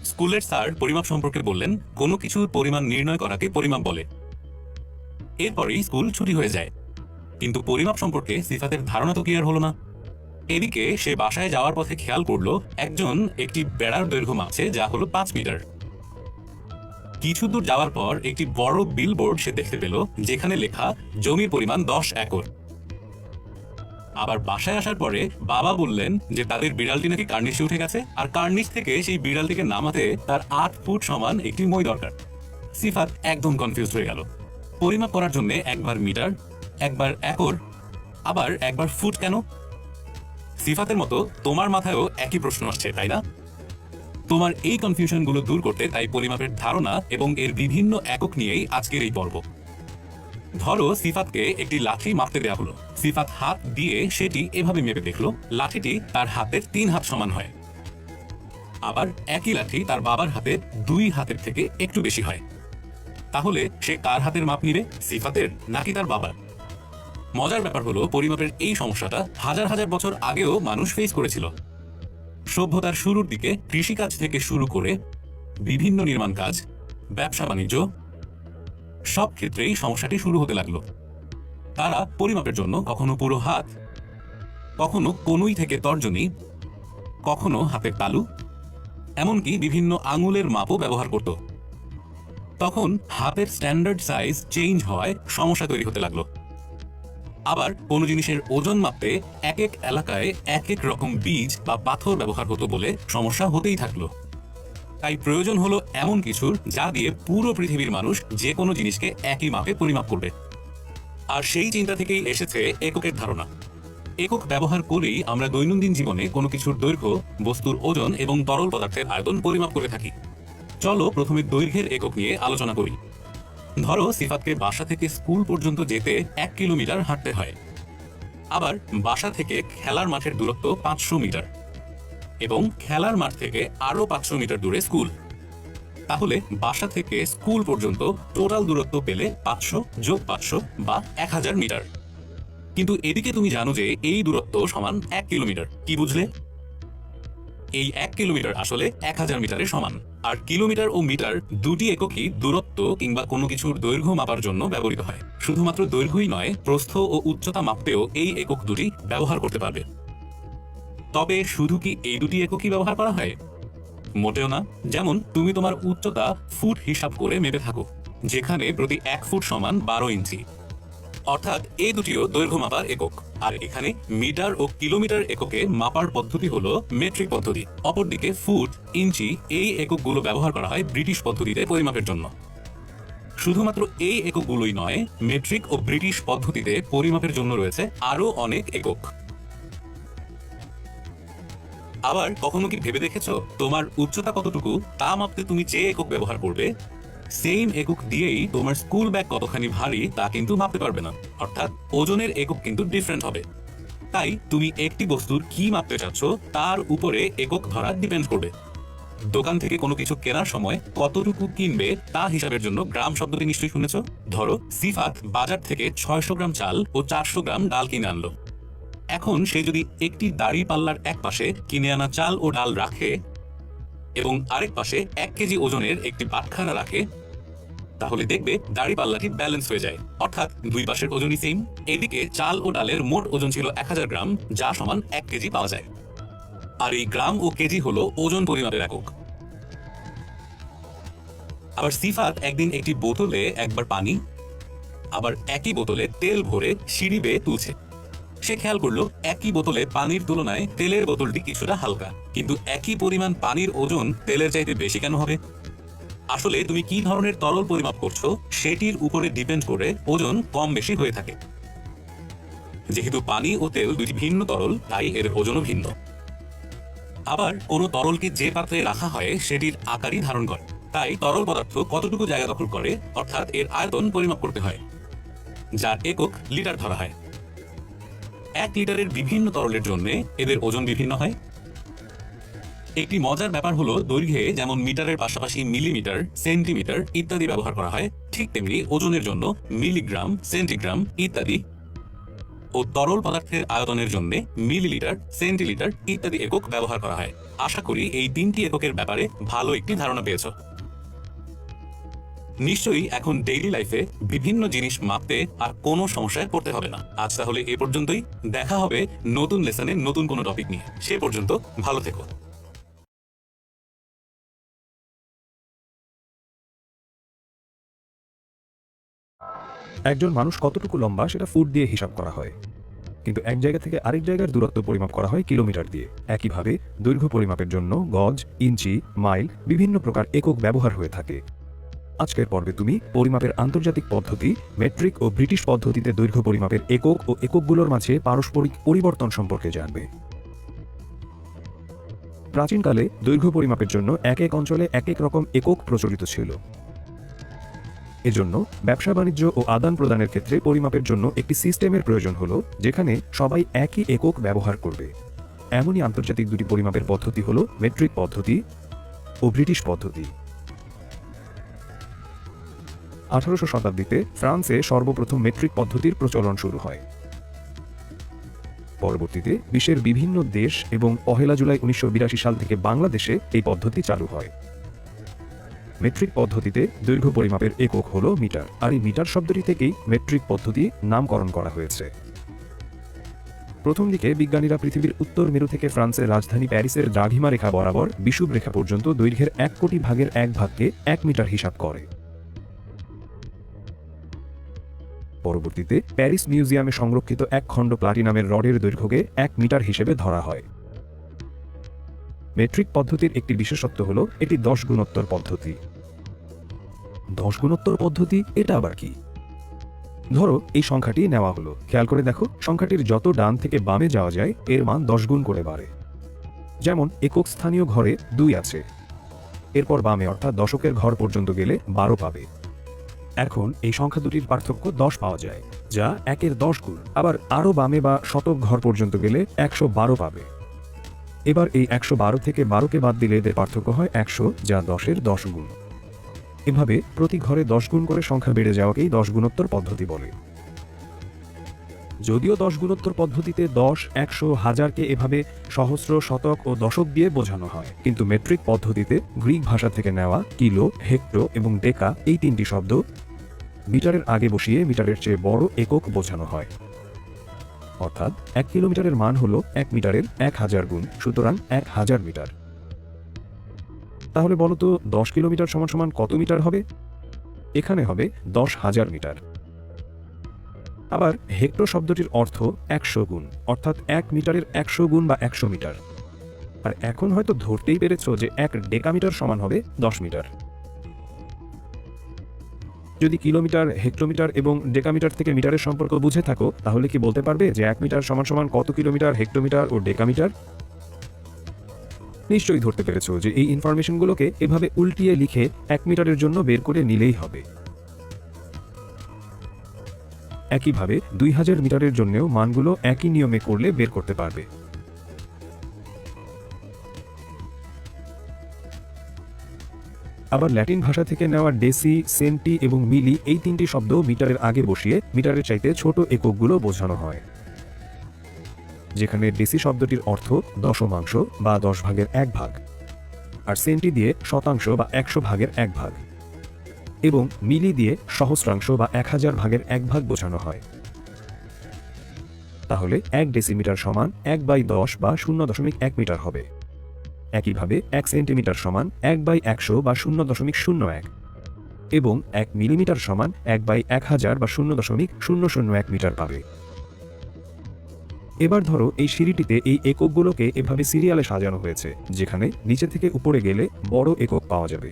স্কুলের স্যার পরিমাপ সম্পর্কে বললেন, কোনো কিছুর পরিমাণ নির্ণয় করাকে পরিমাপ বলে। এরপরেই স্কুল ছুটি হয়ে যায়। কিন্তু পরিমাপ সম্পর্কে সিফাতের ধারণা তো ক্লিয়ার হলো না। এদিকে সে বাসায় যাওয়ার পথে খেয়াল করলো একজন একটি বেড়ার দৈর্ঘ্য মাপছে, যা হলো 5 মিটার। কিছু দূর যাওয়ার পর একটি বড় বিলবোর্ড সে দেখতে পেল, যেখানে লেখা জমির পরিমাণ 10 একর। আবার বাসায় আসার পরে বাবা বললেন যে তাদের বিড়ালটি নাকি কার্নিশে উঠে গেছে, আর কার্নিশ থেকে সেই বিড়ালটিকে নামাতে তার 8 ফুট সমান একটি মই দরকার। সিফাত একদম কনফিউজ হয়ে গেল। পরিমাপ করার জন্য একবার মিটার, একবার একর, আবার একবার ফুট কেন? সিফাতের মতো তোমার মাথায়ও একই প্রশ্ন আসছে, তাই না? তোমার এই কনফিউশনগুলো দূর করতে তাই পরিমাপের ধারণা এবং এর বিভিন্ন একক নিয়েই আজকের এই পর্ব। ধরো সিফাতকে একটি লাঠি মাপতে দেওয়া হলো। সিফাত হাত দিয়ে সেটি এভাবে মেপে দেখলো লাঠিটি তার হাতের 3 হাত সমান হয়। আবার একই লাঠি তার বাবার হাতের 2 হাতের থেকে একটু বেশি হয়। তাহলে সে কার হাতের মাপ নিবে, সিফাতের নাকি তার বাবার? মজার ব্যাপার হলো পরিমাপের এই সমস্যাটা হাজার হাজার বছর আগেও মানুষ ফেস করেছিল। সভ্যতার শুরুর দিকে কৃষিকাজ থেকে শুরু করে বিভিন্ন নির্মাণ কাজ, ব্যবসা বাণিজ্য, সব ক্ষেত্রেই সমস্যাটি শুরু হতে লাগলো। তারা পরিমাপের জন্য কখনো পুরো হাত, কখনো কনুই থেকে তর্জনী, কখনো হাতের তালু, এমনকি বিভিন্ন আঙুলের মাপও ব্যবহার করত। তখন হাতের স্ট্যান্ডার্ড সাইজ চেঞ্জ হওয়ায় সমস্যা তৈরি হতে লাগলো। আবার কোনো জিনিসের ওজন মাপতে এক এক এলাকায় এক এক রকম বীজ বা পাথর ব্যবহার হতো বলে সমস্যা হতেই থাকলো। তাই প্রয়োজন হলো এমন কিছুর যা দিয়ে পুরো পৃথিবীর মানুষ যে কোনো জিনিসকে একই মাপে পরিমাপ করবে। আর সেই চিন্তা থেকেই এসেছে এককের ধারণা। একক ব্যবহার করেই আমরা দৈনন্দিন জীবনে কোনো কিছুর দৈর্ঘ্য, বস্তুর ওজন এবং তরল পদার্থের আয়তন পরিমাপ করে থাকি। চলো প্রথমে দৈর্ঘ্যের একক নিয়ে আলোচনা করি। ধরো সিফাতকে বাসা থেকে স্কুল পর্যন্ত যেতে 1 কিলোমিটার হাঁটতে হয়। আবার বাসা থেকে খেলার মাঠের দূরত্ব 500 মিটার এবং খেলার মাঠ থেকে আরো 500 মিটার দূরে স্কুল। তাহলে বাসা থেকে স্কুল পর্যন্ত টোটাল দূরত্ব পেলে 500 যোগ 500 বা 1000 মিটার। কিন্তু এদিকে তুমি জানো যে এই দূরত্ব সমান 1 কিলোমিটার। কি বুঝলে? এই 1 কিলোমিটার আসলে 1000 মিটারের সমান। আর কিলোমিটার ও মিটার দুটি এককই দূরত্ব কিংবা কোনো কিছুর দৈর্ঘ্য মাপার জন্য ব্যবহৃত হয়। শুধুমাত্র দৈর্ঘ্যই নয়, প্রস্থ ও উচ্চতা মাপতেও এই একক দুটি ব্যবহার করতে পারবে। তবে শুধু কি এই দুটি এককই ব্যবহার করা হয়? মোটেও না। যেমন তুমি তোমার উচ্চতা ফুট হিসাব করে মেপে থাকো, যেখানে প্রতি 1 ফুট সমান 12 ইঞ্চি। অর্থাৎ এই দুটিও দৈর্ঘ্য মাপার একক। আর এখানে মিটার ও কিলোমিটার এককে মাপার পদ্ধতি হলো মেট্রিক পদ্ধতি। অপরদিকে ফুট, ইঞ্চি এই এককগুলো ব্যবহার করা হয় ব্রিটিশ পদ্ধতিতে পরিমাপের জন্য। শুধুমাত্র এই এককগুলোই নয়, মেট্রিক ও ব্রিটিশ পদ্ধতিতে পরিমাপের জন্য রয়েছে আরো অনেক একক। আবার কখনো কি ভেবে দেখেছো তোমার উচ্চতা কতটুকু তা মাপতে তুমি যে একক ব্যবহার করবে, সেম একক দিয়েই তোমার স্কুল ব্যাগ কতখানি ভারী তা কিন্তু মাপতে পারবে না। অর্থাৎ ওজনের একক কিন্তু ডিফারেন্ট হবে। তাই তুমি একটি বস্তুর কি মাপতে চাচ্ছ তার উপরে একক ধরা ডিপেন্ড করবে। দোকান থেকে কোনো কিছু কেনার সময় কতটুকু কিনবে তা হিসাবের জন্য গ্রাম শব্দটি নিশ্চয়ই শুনেছো। ধরো সিফাত বাজার থেকে 600 গ্রাম চাল ও 400 গ্রাম ডাল কিনে আনলো। এখন সে যদি একটি দাড়ি পাল্লার এক পাশে কিনে আনা চাল ও ডাল রাখে এবং আরেক পাশে 1 কেজি ওজনের একটি বাটখারা রাখে, তাহলে দেখবে দাড়ি পাল্লাটি ব্যালেন্স হয়ে যায়। অর্থাৎ দুই পাশের ওজনই সেম। এদিকে চাল ও ডালের মোট ওজন ছিল 1000 গ্রাম, যা সমান 1 কেজি পাওয়া যায়। আর এই গ্রাম ও কেজি হলো ওজন পরিমাপের একক। আবার সিফাত একদিন একটি বোতলে একবার পানি, আবার একই বোতলে তেল ভরে সিঁড়ি বেয়ে তুলছে। সে খেয়াল করলো একই বোতলে পানির তুলনায় তেলের বোতলটি কিছুটা হালকা, কিন্তু একই পরিমাণ পানির ওজন তেলের চাইতে বেশি কেন হবে? আসলে তুমি কি ধরনের তরল পরিমাপ করছো সেটির উপরে ডিপেন্ড করে ওজন কম বেশি হয়ে থাকে। যেহেতু পানি ও তেল দুটি ভিন্ন তরল, তাই এর ওজনও ভিন্ন। আবার কোনো তরলকে যে পাত্রে রাখা হয় সেটির আকারই ধারণ করে। তাই তরল পদার্থ কতটুকু জায়গা দখল করে, অর্থাৎ এর আয়তন পরিমাপ করতে হয়, যার একক লিটার ধরা হয়। 1 লিটারের বিভিন্ন তরলের জন্য এদের ওজন বিভিন্ন হয়। একটি মজার ব্যাপার হলো দৈর্ঘ্যে যেমন মিটারের পাশাপাশি মিলিমিটার, সেন্টিমিটার ইত্যাদি ব্যবহার করা হয়, ঠিক তেমনি ওজনের জন্য মিলিগ্রাম, সেন্টিগ্রাম ইত্যাদি ও তরল পদার্থের আয়তনের জন্য মিলিলিটার, সেন্টিলিটার ইত্যাদি একক ব্যবহার করা হয়। আশা করি এই 3টি এককের ব্যাপারে ভালো একটি ধারণা পেয়েছো। নিশ্চয়ই এখন ডেইলি লাইফে বিভিন্ন জিনিস মাপতে আর কোনো সমস্যায় পড়তে হবে না। আজ তাহলে এ পর্যন্তই। দেখা হবে নতুন লেসনে নতুন কোনো টপিক নিয়ে। সে পর্যন্ত ভালো থেকো। একজন মানুষ কতটুকু লম্বা সেটা ফুট দিয়ে হিসাব করা হয়, কিন্তু এক জায়গা থেকে আরেক জায়গার দূরত্ব পরিমাপ করা হয় কিলোমিটার দিয়ে। একইভাবে দৈর্ঘ্য পরিমাপের জন্য গজ, ইঞ্চি, মাইল বিভিন্ন প্রকার একক ব্যবহার হয়ে থাকে। আজকের পর্বে তুমি পরিমাপের আন্তর্জাতিক পদ্ধতি, মেট্রিক ও ব্রিটিশ পদ্ধতিতে দৈর্ঘ্য পরিমাপের একক ও এককগুলোর মাঝে পারস্পরিক পরিবর্তন সম্পর্কে জানবে। প্রাচীনকালে দৈর্ঘ্য পরিমাপের জন্য এক এক অঞ্চলে এক এক রকম একক প্রচলিত ছিল। এজন্য ব্যবসা বাণিজ্য ও আদান প্রদানের ক্ষেত্রে পরিমাপের জন্য একটি সিস্টেমের প্রয়োজন হলো, যেখানে সবাই একই একক ব্যবহার করবে। এমনই আন্তর্জাতিক দুটি পরিমাপের পদ্ধতি হলো মেট্রিক পদ্ধতি ও ব্রিটিশ পদ্ধতি। 1800 শতাব্দীতে ফ্রান্সে সর্বপ্রথম মেট্রিক পদ্ধতির প্রচলন শুরু হয়। পরবর্তীতে বিশ্বের বিভিন্ন দেশ এবং 1 জুলাই 1982 সাল থেকে বাংলাদেশে এই পদ্ধতি চালু হয়। মেট্রিক পদ্ধতিতে দৈর্ঘ্য পরিমাপের একক হলো মিটার, আর এই মিটার শব্দটি থেকেই মেট্রিক পদ্ধতি নামকরণ করা হয়েছে। প্রথম দিকে বিজ্ঞানীরা পৃথিবীর উত্তর মেরু থেকে ফ্রান্সের রাজধানী প্যারিসের দ্রাঘিমা রেখা বরাবর বিষুব রেখা পর্যন্ত দৈর্ঘ্যের 1 কোটি ভাগের 1 ভাগকে 1 মিটার হিসাব করে। পরবর্তীতে প্যারিস মিউজিয়ামে সংরক্ষিত 1 খণ্ড প্লাটিনামের রডের দৈর্ঘ্যকে 1 মিটার হিসেবে ধরা হয়। মেট্রিক পদ্ধতির একটি বিশেষত্ব হলো এটি 10 গুণোত্তর পদ্ধতি। 10 গুণোত্তর পদ্ধতি এটা আবার কি? ধরো এই সংখ্যাটি নেওয়া হলো, খেয়াল করে দেখো সংখ্যাটির যত ডান থেকে বামে যাওয়া যায় এর মান 10 গুণ করে বাড়ে। যেমন একক স্থানীয় ঘরে 2 আছে, এরপর বামে অর্থাৎ দশকের ঘর পর্যন্ত গেলে 12 পাবে। এখন এই সংখ্যা দুটির পার্থক্য 10 পাওয়া যায়, যা 1-এর 10 গুণ। আবার আরো বামে বা শতক ঘর পর্যন্ত গেলে 112 পাবে। এবার এই 112 থেকে 12কে বাদ দিলে এদের পার্থক্য হয় 100, যা 10-এর 10 গুণ। এভাবে প্রতি ঘরে 10 গুণ করে সংখ্যা বেড়ে যাওয়াকেই 10 গুণোত্তর পদ্ধতি বলে। যদিও 10 গুণোত্তর পদ্ধতিতে 10, 100, হাজারকে এভাবে সহস্র, শতক ও দশক দিয়ে বোঝানো হয়, কিন্তু মেট্রিক পদ্ধতিতে গ্রিক ভাষা থেকে নেওয়া কিলো, হেক্টো এবং ডেকা এই 3টি শব্দ মিটারের আগে বসিয়ে মিটারের চেয়ে বড় একক বোঝানো হয়। অর্থাৎ 1 কিলোমিটারের মান হলো 1 মিটারের 1000 গুণ, সুতরাং 1000 মিটার। তাহলে বলো তো 10 কিলোমিটার সমান সমান কত মিটার হবে? এখানে হবে 10,000 মিটার। আবার হেক্টো শব্দটির অর্থ 100 গুণ, অর্থাৎ 1 মিটারের 100 গুণ বা 100 মিটার। আর এখন হয়তো ধরতেই পেরেছো যে 1 ডেকামিটার সমান হবে 10 মিটার। যদি কিলোমিটার, হেক্টোমিটার এবং ডেকামিটার থেকে মিটারের সম্পর্ক বুঝে থাকো, তাহলে কি বলতে পারবে যে 1 মিটার সমান সমান কত কিলোমিটার, হেক্টোমিটার ও ডেকামিটার? নিশ্চয়ই ধরতে পেরেছো যে এই ইনফরমেশনগুলোকে এভাবে উল্টিয়ে লিখে 1 মিটারের জন্য বের করে নিলেই হবে। একইভাবে 2000 মিটারের জন্যও মানগুলো একই নিয়মে করলে বের করতে পারবে। আবার ল্যাটিন ভাষা থেকে নেওয়া ডেসি, সেন্টি এবং মিলি এই 3টি শব্দ মিটারের আগে বসিয়ে মিটারের চাইতে ছোট এককগুলো বোঝানো হয়। যেখানে ডেসি শব্দটির অর্থ দশমাংশ বা 10 ভাগের 1 ভাগ, আর সেন্টি দিয়ে শতাংশ বা 100 ভাগের 1 ভাগ, এবং মিলি দিয়ে সহস্রাংশ বা 1000 ভাগের 1 ভাগ বোঝানো হয়। তাহলে 1 ডেসিমিটার সমান 1/10 বা 0.1 মিটার হবে। একইভাবে 1 সেন্টিমিটার সমান 1/100 বা 0.01, এবং 1 মিলিমিটার সমান 1/1000 বা 0.001 মিটার পাবে। এবার ধরো এই সিঁড়িটিতে এই এককগুলোকে এভাবে সিরিয়ালে সাজানো হয়েছে, যেখানে নিচে থেকে উপরে গেলে বড় একক পাওয়া যাবে।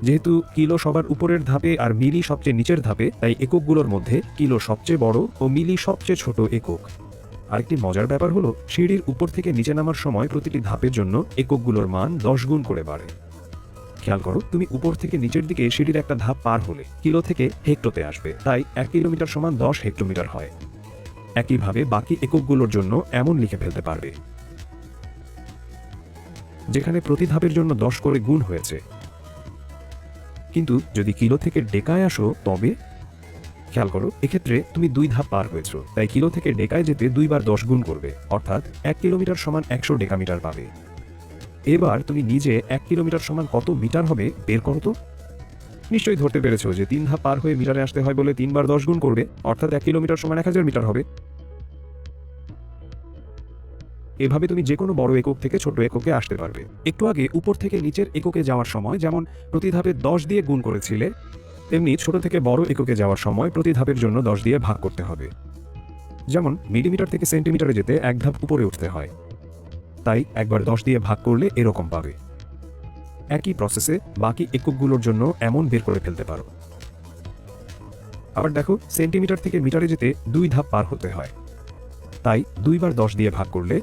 যেহেতু কিলো সবার উপরের ধাপে আর মিলি সবচেয়ে নিচের ধাপে, তাই এককগুলোর মধ্যে কিলো সবচেয়ে বড় ও মিলি সবচেয়ে ছোট একক। আরেকটি মজার ব্যাপার হলো সিঁড়ির উপর থেকে নিচে নামার সময় প্রতিটি ধাপের জন্য এককগুলোর মান 10 গুণ করে বাড়ে। খেয়াল করো, তুমি উপর থেকে নিচের দিকে সিঁড়ির একটা ধাপ পার হলে কিলো থেকে হেক্টোতে আসবে, তাই 1 কিলোমিটার সমান 10 হেক্টোমিটার হয়। একইভাবে বাকি এককগুলোর জন্য এমন লিখে ফেলতে পারবে, যেখানে প্রতি ধাপের জন্য 10 করে গুণ হয়েছে। কিন্তু যদি কিলো থেকে ডেকায় আসো তবে খেয়াল করো, এক্ষেত্রে তুমি 2 ধাপ পার হয়েছো, তাই কিলো থেকে ডেকায় যেতে 2 বার 10 গুণ করবে, অর্থাৎ 1 কিলোমিটার সমান 100 ডেকামিটার পাবে। এবার তুমি নিজে 1 কিলোমিটার সমান কত মিটার হবে বের করো তো। নিশ্চয়ই ধরতে পেরেছো যে 3 ধাপ পার হয়ে মিটারে আসতে হয় বলে 3 বার 10 গুণ করবে, অর্থাৎ 1 কিলোমিটার সমান 1000 মিটার হবে। এভাবে তুমি যে কোনো বড় একক থেকে ছোট এককে আসতে পারবে। একটু আগে উপর থেকে নিচের এককে যাওয়ার সময় যেমন প্রতি ধাপে 10 দিয়ে গুণ করেছিলে, তেমনি ছোট থেকে বড় এককে যাওয়ার সময় প্রতি ধাপের জন্য 10 দিয়ে ভাগ করতে হবে। যেমন মিলিমিটার থেকে সেন্টিমিটারে যেতে 1 ধাপ উপরে উঠতে হয়, তাই একবার 10 দিয়ে ভাগ করলে এরকম পাবে। একই প্রসেসে বাকি এককগুলোর জন্য এমন বের করে ফেলতে পারো। আবার দেখো, সেন্টিমিটার থেকে মিটারে যেতে 2 ধাপ পার হতে হয়, তাই 2 বার 10 দিয়ে ভাগ করলে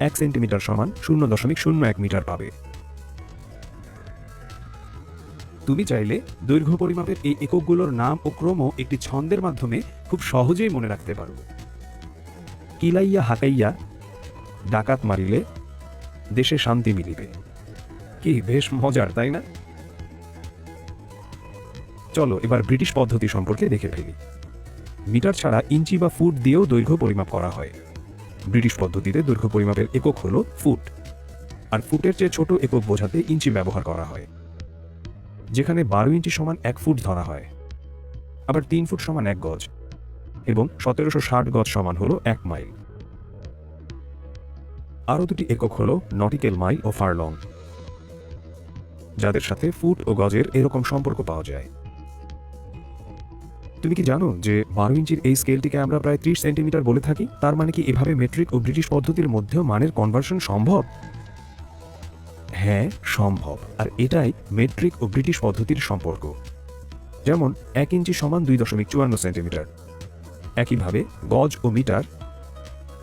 1 সেন্টিমিটার সমান 0.01 মিটার পাবে। তুমি চাইলে দৈর্ঘ্য পরিমাপের এই এককগুলোর নাম ও ক্রম একটি ছন্দের মাধ্যমে খুব সহজেই মনে রাখতে পারো। কিলাইয়া হাকাইয়া ডাকাত মারিলে দেশে শান্তি মিলিবে। কি বেশ মজার, তাই না? চলো এবার ব্রিটিশ পদ্ধতি সম্পর্কে দেখে ফেলি। মিটার ছাড়া ইঞ্চি বা ফুট দিয়েও দৈর্ঘ্য পরিমাপ করা হয়। ব্রিটিশ পদ্ধতিতে দৈর্ঘ্য পরিমাপের একক হলো ফুট, আর ফুটের চেয়ে ছোট একক বোঝাতে ইঞ্চি ব্যবহার করা হয়, যেখানে 12 ইঞ্চি সমান 1 ফুট ধরা হয়। আবার 3 ফুট সমান 1 গজ এবং 1760 গজ সমান হলো 1 মাইল। আরও দুটি একক হলো নটিক্যাল মাইল ও ফারলং, যাদের সাথে ফুট ও গজের এরকম সম্পর্ক পাওয়া যায়। তুমি কি জানো যে 12 ইঞ্চির এই স্কেলটিকে আমরা প্রায় 30 সেন্টিমিটার বলে থাকি? তার মানে কি এভাবে মেট্রিক ও ব্রিটিশ পদ্ধতির মধ্যেও মানের কনভার্সন সম্ভব? হ্যাঁ, সম্ভব। আর এটাই মেট্রিক ও ব্রিটিশ পদ্ধতির সম্পর্ক। যেমন 1 ইঞ্চি সমান 2.54 সেন্টিমিটার। একইভাবে গজ ও মিটার,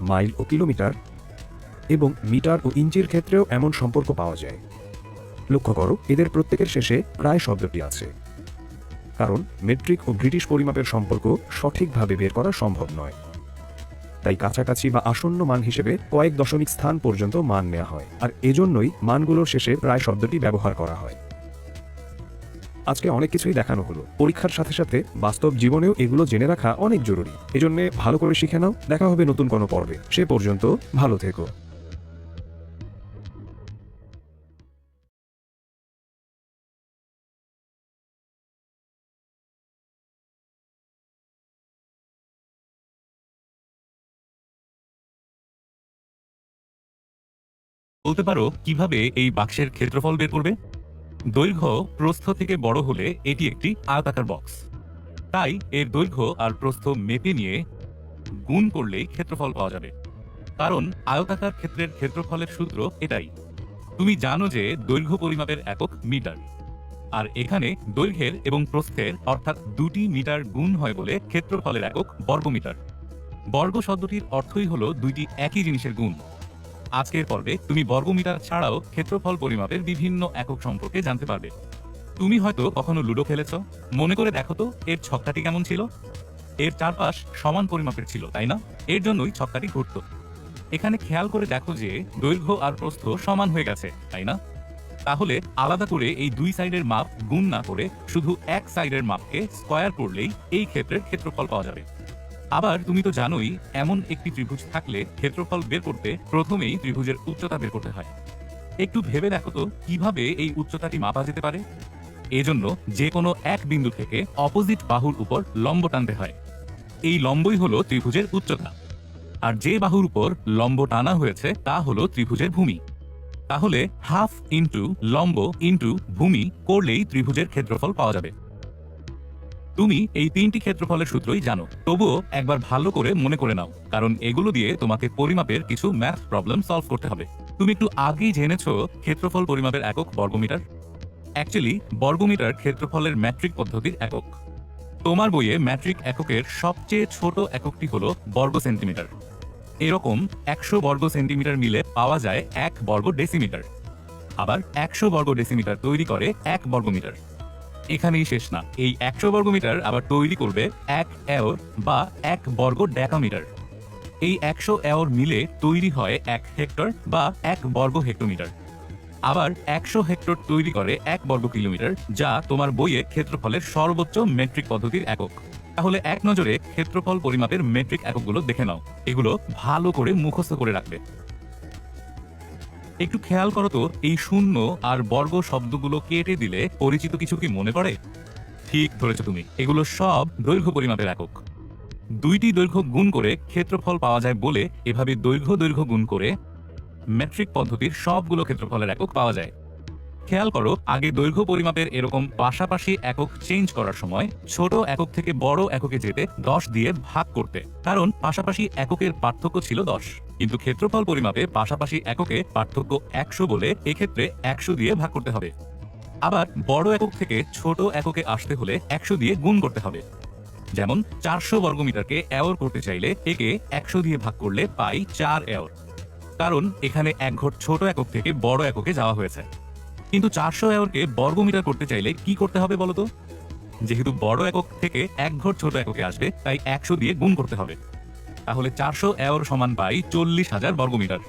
মাইল ও কিলোমিটার এবং মিটার ও ইঞ্চির ক্ষেত্রেও এমন সম্পর্ক পাওয়া যায়। লক্ষ্য করো, এদের প্রত্যেকের শেষে প্রায় শব্দটি আছে, কারণ মেট্রিক ও ব্রিটিশ পরিমাপের সম্পর্ক সঠিকভাবে বের করা সম্ভব নয়। তাই কাছাকাছি বা আসন্ন মান হিসেবে কয়েক দশমিক স্থান পর্যন্ত মান নেওয়া হয়, আর এজন্যই মানগুলোর শেষে প্রায় শব্দটি ব্যবহার করা হয়। আজকে অনেক কিছুই দেখানো হলো, পরীক্ষার সাথে সাথে বাস্তব জীবনেও এগুলো জেনে রাখা অনেক জরুরি। এজন্য ভালো করে শিখে নাও। দেখা হবে নতুন কোনো পর্বে। সে পর্যন্ত ভালো থেকো। বলতে পারো কিভাবে এই বাক্সের ক্ষেত্রফল বের করবে? দৈর্ঘ্য প্রস্থ থেকে বড় হলে এটি একটি আয়তাকার বক্স, তাই এর দৈর্ঘ্য আর প্রস্থ মেপে নিয়ে গুণ করলেই ক্ষেত্রফল পাওয়া যাবে। কারণ আয়তাকার ক্ষেত্রের ক্ষেত্রফলের সূত্র এটাই। তুমি জানো যে দৈর্ঘ্য পরিমাপের একক মিটার, আর এখানে দৈর্ঘ্যের এবং প্রস্থের অর্থাৎ দুটি মিটার গুণ হয় বলে ক্ষেত্রফলের একক বর্গমিটার। বর্গ শব্দটির অর্থই হলো দুইটি একই জিনিসের গুণ। আজকের পর্বে তুমি বর্গমিটার ছাড়াও ক্ষেত্রফল পরিমাপের বিভিন্ন একক সম্পর্কে জানতে পারবে। তুমি হয়তো কখনো লুডো খেলেছ, মনে করে দেখো তো এর ছক্কাটি কেমন ছিল। এর চারপাশ সমান পরিমাপের ছিল, তাই না? এর জন্যই ছক্কাটি ঘুরত। এখানে খেয়াল করে দেখো যে দৈর্ঘ্য আর প্রস্থ সমান হয়ে গেছে, তাই না? তাহলে আলাদা করে এই দুই সাইডের মাপ গুণ না করে শুধু এক সাইডের মাপকে স্কয়ার করলেই এই ক্ষেত্রের ক্ষেত্রফল পাওয়া যাবে। আবার তুমি তো জানোই, এমন একটি ত্রিভুজ থাকলে ক্ষেত্রফল বের করতে প্রথমেই ত্রিভুজের উচ্চতা বের করতে হয়। একটু ভেবে দেখো তো কিভাবে এই উচ্চতাটি মাপা যেতে পারে। এজন্য যে কোনো এক বিন্দু থেকে অপোজিট বাহুর উপর লম্ব টানতে হয়। এই লম্বই হলো ত্রিভুজের উচ্চতা, আর যে বাহুর উপর লম্ব টানা হয়েছে তা হলো ত্রিভুজের ভূমি। তাহলে হাফ ইন্টু লম্ব ইন্টু ভূমি করলেই ত্রিভুজের ক্ষেত্রফল পাওয়া যাবে। তুমি এই তিনটি ক্ষেত্রফলের সূত্রই জানো, তবুও একবার ভালো করে মনে করে নাও, কারণ এগুলো দিয়ে তোমাকে পরিমাপের কিছু ম্যাথ প্রবলেম সলভ করতে হবে। তুমি একটু আগেই জেনেছো ক্ষেত্রফল পরিমাপের একক বর্গমিটার। অ্যাকচুয়ালি বর্গমিটার ক্ষেত্রফলের ম্যাট্রিক পদ্ধতির একক। তোমার বইয়ে ম্যাট্রিক এককের সবচেয়ে ছোট এককটি হলো বর্গ সেন্টিমিটার। এরকম 100 বর্গ সেন্টিমিটার মিলে পাওয়া যায় 1 বর্গ ডেসিমিটার। আবার 100 বর্গ ডেসিমিটার তৈরি করে 1 বর্গমিটার। এখানেই শেষ না, এই 100 বর্গমিটার আবার তৈরি করবে 1 এওর বা 1 বর্গ ডেকামিটার। এই 100 এওর মিলে তৈরি হয় 1 হেক্টর বা 1 বর্গ হেক্টোমিটার। আবার 100 হেক্টর তৈরি করে 1 বর্গ কিলোমিটার, যা তোমার বইয়ে ক্ষেত্রফলের সর্বোচ্চ মেট্রিক পদ্ধতির একক। তাহলে এক নজরে ক্ষেত্রফল পরিমাপের মেট্রিক এককগুলো দেখে নাও। এগুলো ভালো করে মুখস্থ করে রাখবে। একটু খেয়াল করো তো, এই শূন্য আর বর্গ শব্দগুলো কেটে দিলে পরিচিত কিছু কি মনে পড়ে? ঠিক ধরেছো তুমি, এগুলো সব দৈর্ঘ্য পরিমাপের একক। দুইটি দৈর্ঘ্য গুণ করে ক্ষেত্রফল পাওয়া যায় বলে এভাবে দৈর্ঘ্য দৈর্ঘ্য গুণ করে মেট্রিক পদ্ধতির সবগুলো ক্ষেত্রফলের একক পাওয়া যায়। খেয়াল করো, আগে দৈর্ঘ্য পরিমাপের এরকম পাশাপাশি একক চেঞ্জ করার সময় ছোট একক থেকে বড় এককে যেতে 10 দিয়ে ভাগ করতে, কারণ পাশাপাশি এককের পার্থক্য ছিল 10। কিন্তু ক্ষেত্রফল পরিমাপে পাশাপাশি এককে পার্থক্য 100 বলে এক্ষেত্রে 100 দিয়ে ভাগ করতে হবে। আবার বড় একক থেকে ছোট এককে আসতে হলে 100 দিয়ে গুণ করতে হবে। যেমন 400 বর্গমিটারকে এওর করতে চাইলে একে 100 দিয়ে ভাগ করলে পাই 4 এওর, কারণ এখানে এক ঘর ছোট একক থেকে বড় এককে যাওয়া হয়েছে। কিন্তু 400 এওরকে বর্গমিটার করতে চাইলে কি করতে হবে বলতো? যেহেতু বড় একক থেকে এক ঘর ছোট এককে আসবে, তাই 100 দিয়ে গুণ করতে হবে। তাহলে 400 এওর সমান পাই 40,000 বর্গমিটার।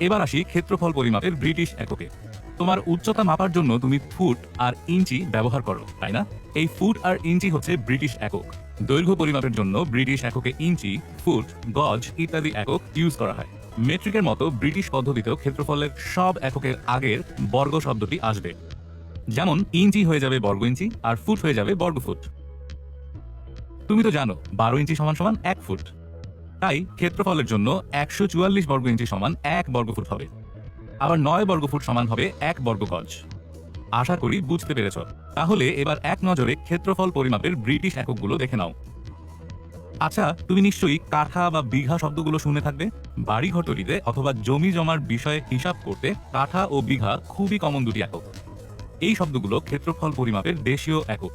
এবার আসি ক্ষেত্রফল পরিমাপের ব্রিটিশ এককে। তোমার উচ্চতা মাপার জন্য তুমি ফুট আর ইঞ্চি ব্যবহার করো, তাই না? এই ফুট আর ইঞ্চি হচ্ছে ব্রিটিশ একক। দৈর্ঘ্য পরিমাপের জন্য ব্রিটিশ এককে ইঞ্চি, ফুট, গজ ইত্যাদি একক ইউজ করা হয়। মেট্রিকের মতো ব্রিটিশ পদ্ধতিতেও ক্ষেত্রফলের সব এককের আগের বর্গ শব্দটি আসবে। যেমন ইঞ্চি হয়ে যাবে বর্গ ইঞ্চি আর ফুট হয়ে যাবে বর্গ ফুট। তুমি তো জানো 12 ইঞ্চি সমান সমান 1 ফুট। তাই ক্ষেত্রফলের জন্য 144 বর্গ ইঞ্চি সমান 1 বর্গ ফুট হবে। আবার 9 বর্গ ফুট সমান হবে 1 বর্গ গজ। আশা করি বুঝতে পেরেছ। তাহলে এবার এক নজরে ক্ষেত্রফল পরিমাপের ব্রিটিশ এককগুলো দেখে নাও। আচ্ছা, তুমি নিশ্চয়ই কাঠা বা বিঘা শব্দগুলো শুনে থাকবে। বাড়ি ঘর তৈরিতে অথবা জমি জমার বিষয়ে হিসাব করতে কাঠা ও বিঘা খুবই কমন দুটি একক। এই শব্দগুলো ক্ষেত্রফল পরিমাপের দেশীয় একক।